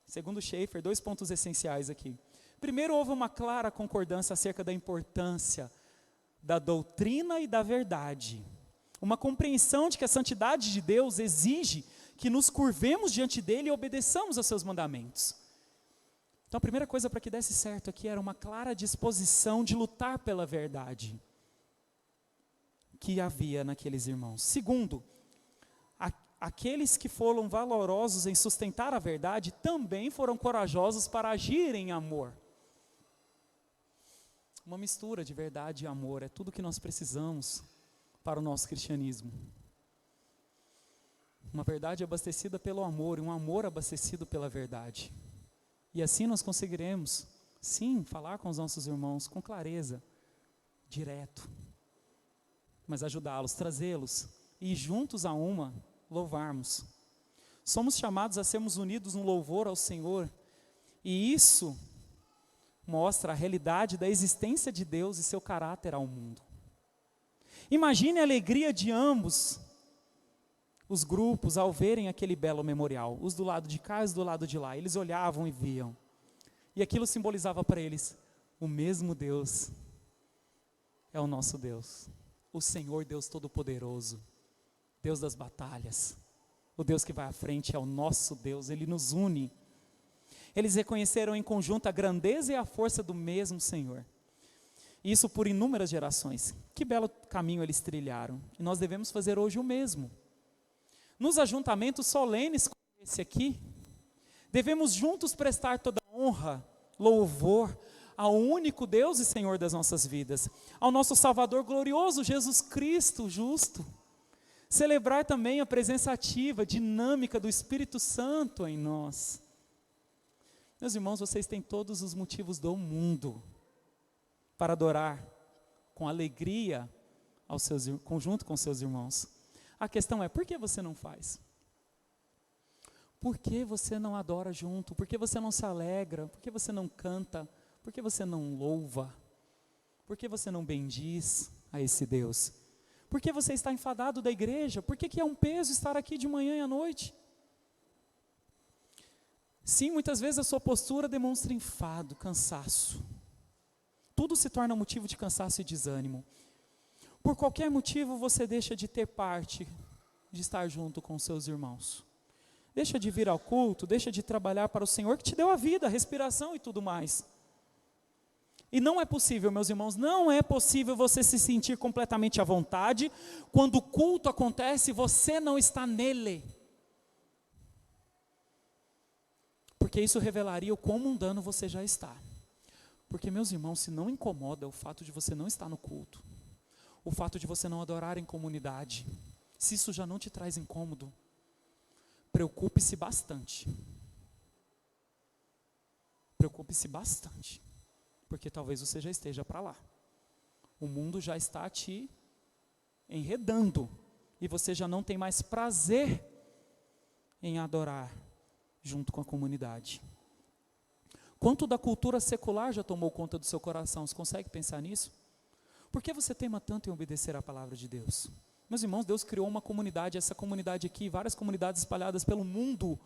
Segundo Schaeffer, 2 pontos essenciais aqui. Primeiro, houve uma clara concordância acerca da importância da doutrina e da verdade. Uma compreensão de que a santidade de Deus exige que nos curvemos diante dele e obedeçamos aos seus mandamentos. Então a primeira coisa para que desse certo aqui era uma clara disposição de lutar pela verdade que havia naqueles irmãos. Segundo, aqueles que foram valorosos em sustentar a verdade também foram corajosos para agir em amor. Uma mistura de verdade e amor é tudo que nós precisamos para o nosso cristianismo. Uma verdade abastecida pelo amor e um amor abastecido pela verdade. E assim nós conseguiremos, sim, falar com os nossos irmãos com clareza, direto, mas ajudá-los, trazê-los e juntos a uma louvarmos. Somos chamados a sermos unidos no louvor ao Senhor, e isso mostra a realidade da existência de Deus e seu caráter ao mundo. Imagine a alegria de ambos os grupos ao verem aquele belo memorial, os do lado de cá e os do lado de lá. Eles olhavam e viam, e aquilo simbolizava para eles: o mesmo Deus é o nosso Deus, o Senhor Deus Todo-Poderoso, Deus das batalhas, o Deus que vai à frente é o nosso Deus, Ele nos une. Eles reconheceram em conjunto a grandeza e a força do mesmo Senhor. Isso por inúmeras gerações. Que belo caminho eles trilharam. E nós devemos fazer hoje o mesmo. Nos ajuntamentos solenes como esse aqui, devemos juntos prestar toda honra, louvor ao único Deus e Senhor das nossas vidas, ao nosso Salvador glorioso, Jesus Cristo justo. Celebrar também a presença ativa, dinâmica do Espírito Santo em nós. Meus irmãos, vocês têm todos os motivos do mundo para adorar com alegria junto com seus irmãos. A questão é, por que você não faz? Por que você não adora junto? Por que você não se alegra? Por que você não canta? Por que você não louva? Por que você não bendiz a esse Deus? Por que você está enfadado da igreja? Por que é um peso estar aqui de manhã e à noite? Sim, muitas vezes a sua postura demonstra enfado, cansaço. Tudo se torna motivo de cansaço e desânimo. Por qualquer motivo você deixa de ter parte, de estar junto com seus irmãos. Deixa de vir ao culto, deixa de trabalhar para o Senhor que te deu a vida, a respiração e tudo mais. E não é possível, meus irmãos, não é possível você se sentir completamente à vontade quando o culto acontece e você não está nele. Porque isso revelaria o quão mundano você já está. Porque, meus irmãos, se não incomoda o fato de você não estar no culto, o fato de você não adorar em comunidade, se isso já não te traz incômodo, preocupe-se bastante. Preocupe-se bastante, porque talvez você já esteja para lá. O mundo já está te enredando, e você já não tem mais prazer em adorar junto com a comunidade. Quanto da cultura secular já tomou conta do seu coração? Você consegue pensar nisso? Por que você teima tanto em obedecer à palavra de Deus? Meus irmãos, Deus criou uma comunidade, essa comunidade aqui, várias comunidades espalhadas pelo mundo,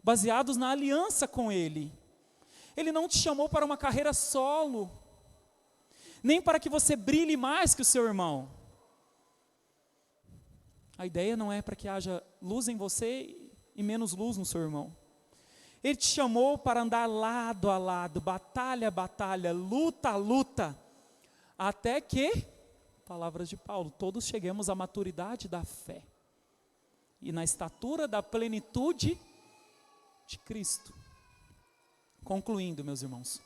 baseados na aliança com Ele. Ele não te chamou para uma carreira solo, nem para que você brilhe mais que o seu irmão. A ideia não é para que haja luz em você e menos luz no seu irmão. Ele te chamou para andar lado a lado, batalha a batalha, luta a luta, até que, palavras de Paulo, todos cheguemos à maturidade da fé. e na estatura da plenitude de Cristo. Concluindo, meus irmãos,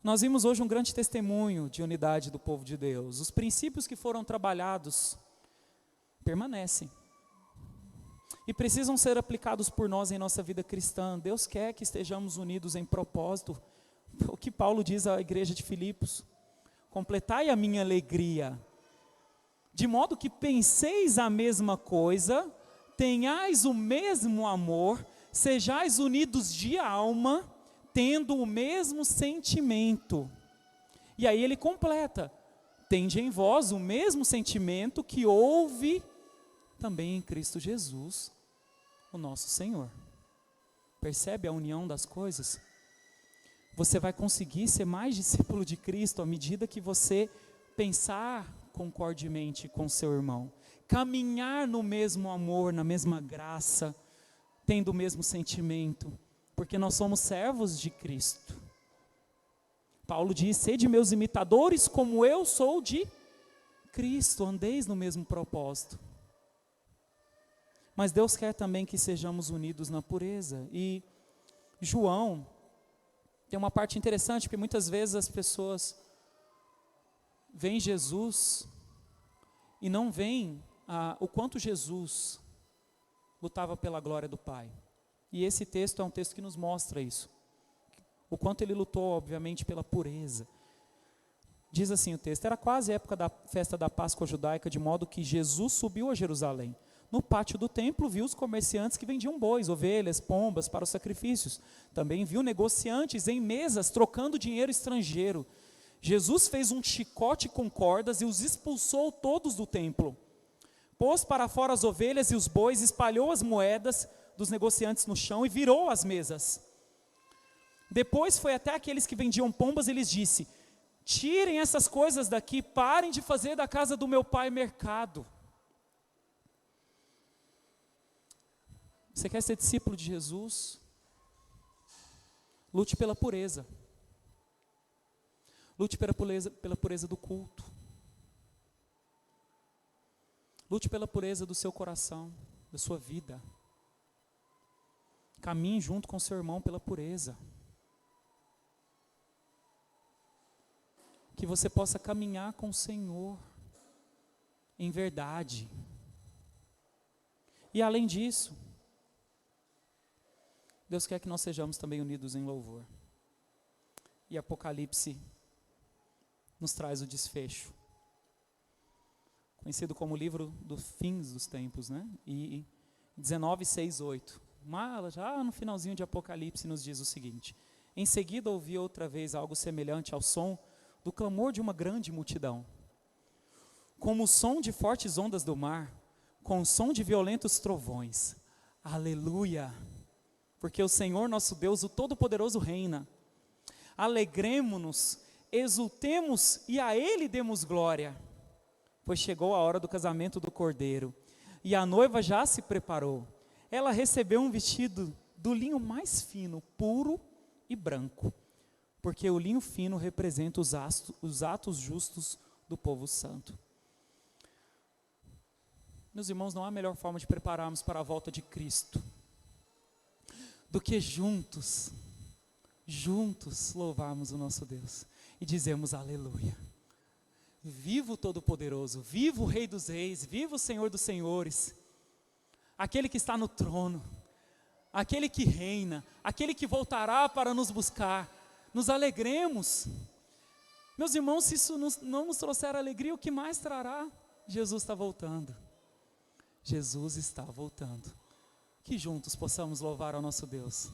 nós vimos hoje um grande testemunho de unidade do povo de Deus. Os princípios que foram trabalhados permanecem e precisam ser aplicados por nós em nossa vida cristã. Deus quer que estejamos unidos em propósito. O que Paulo diz à igreja de Filipos: completai a minha alegria, de modo que penseis a mesma coisa, tenhais o mesmo amor, sejais unidos de alma, tendo o mesmo sentimento. E aí ele completa: tende em vós o mesmo sentimento que houve também em Cristo Jesus, o nosso Senhor. Percebe a união das coisas? Você vai conseguir ser mais discípulo de Cristo à medida que você pensar concordemente com seu irmão, caminhar no mesmo amor, na mesma graça, tendo o mesmo sentimento, porque nós somos servos de Cristo. Paulo diz: sede meus imitadores como eu sou de Cristo, andeis no mesmo propósito. Mas Deus quer também que sejamos unidos na pureza. E João tem uma parte interessante, porque muitas vezes as pessoas veem Jesus e não veem o quanto Jesus lutava pela glória do Pai. E esse texto é um texto que nos mostra isso. O quanto ele lutou, obviamente, pela pureza. Diz assim o texto: era quase a época da festa da Páscoa judaica, de modo que Jesus subiu a Jerusalém. No pátio do templo viu os comerciantes que vendiam bois, ovelhas, pombas para os sacrifícios. Também viu negociantes em mesas trocando dinheiro estrangeiro. Jesus fez um chicote com cordas e os expulsou todos do templo. Pôs para fora as ovelhas e os bois, espalhou as moedas dos negociantes no chão e virou as mesas. Depois foi até aqueles que vendiam pombas e lhes disse: tirem essas coisas daqui, parem de fazer da casa do meu pai mercado. Você quer ser discípulo de Jesus? Lute pela pureza. Lute pela pureza do culto. Lute pela pureza do seu coração, da sua vida. Caminhe junto com seu irmão pela pureza. Que você possa caminhar com o Senhor em verdade. E além disso, Deus quer que nós sejamos também unidos em louvor. E Apocalipse nos traz o desfecho, conhecido como o livro dos fins dos tempos, né? E 19, 6, 8. Mas já no finalzinho de Apocalipse nos diz o seguinte: em seguida ouvi outra vez algo semelhante ao som do clamor de uma grande multidão, como o som de fortes ondas do mar, com o som de violentos trovões. Aleluia! Porque o Senhor nosso Deus, o Todo-Poderoso, reina. Alegremo-nos, exultemos e a Ele demos glória, pois chegou a hora do casamento do Cordeiro, e a noiva já se preparou. Ela recebeu um vestido do linho mais fino, puro e branco, porque o linho fino representa os atos justos do povo santo. Meus irmãos, não há melhor forma de prepararmos para a volta de Cristo do que juntos louvarmos o nosso Deus e dizermos aleluia. Viva o Todo-Poderoso, viva o Rei dos Reis, viva o Senhor dos Senhores, aquele que está no trono, aquele que reina, aquele que voltará para nos buscar. Nos alegremos. Meus irmãos, se isso não nos trouxer alegria, o que mais trará? Jesus está voltando. Jesus está voltando. Que juntos possamos louvar ao nosso Deus.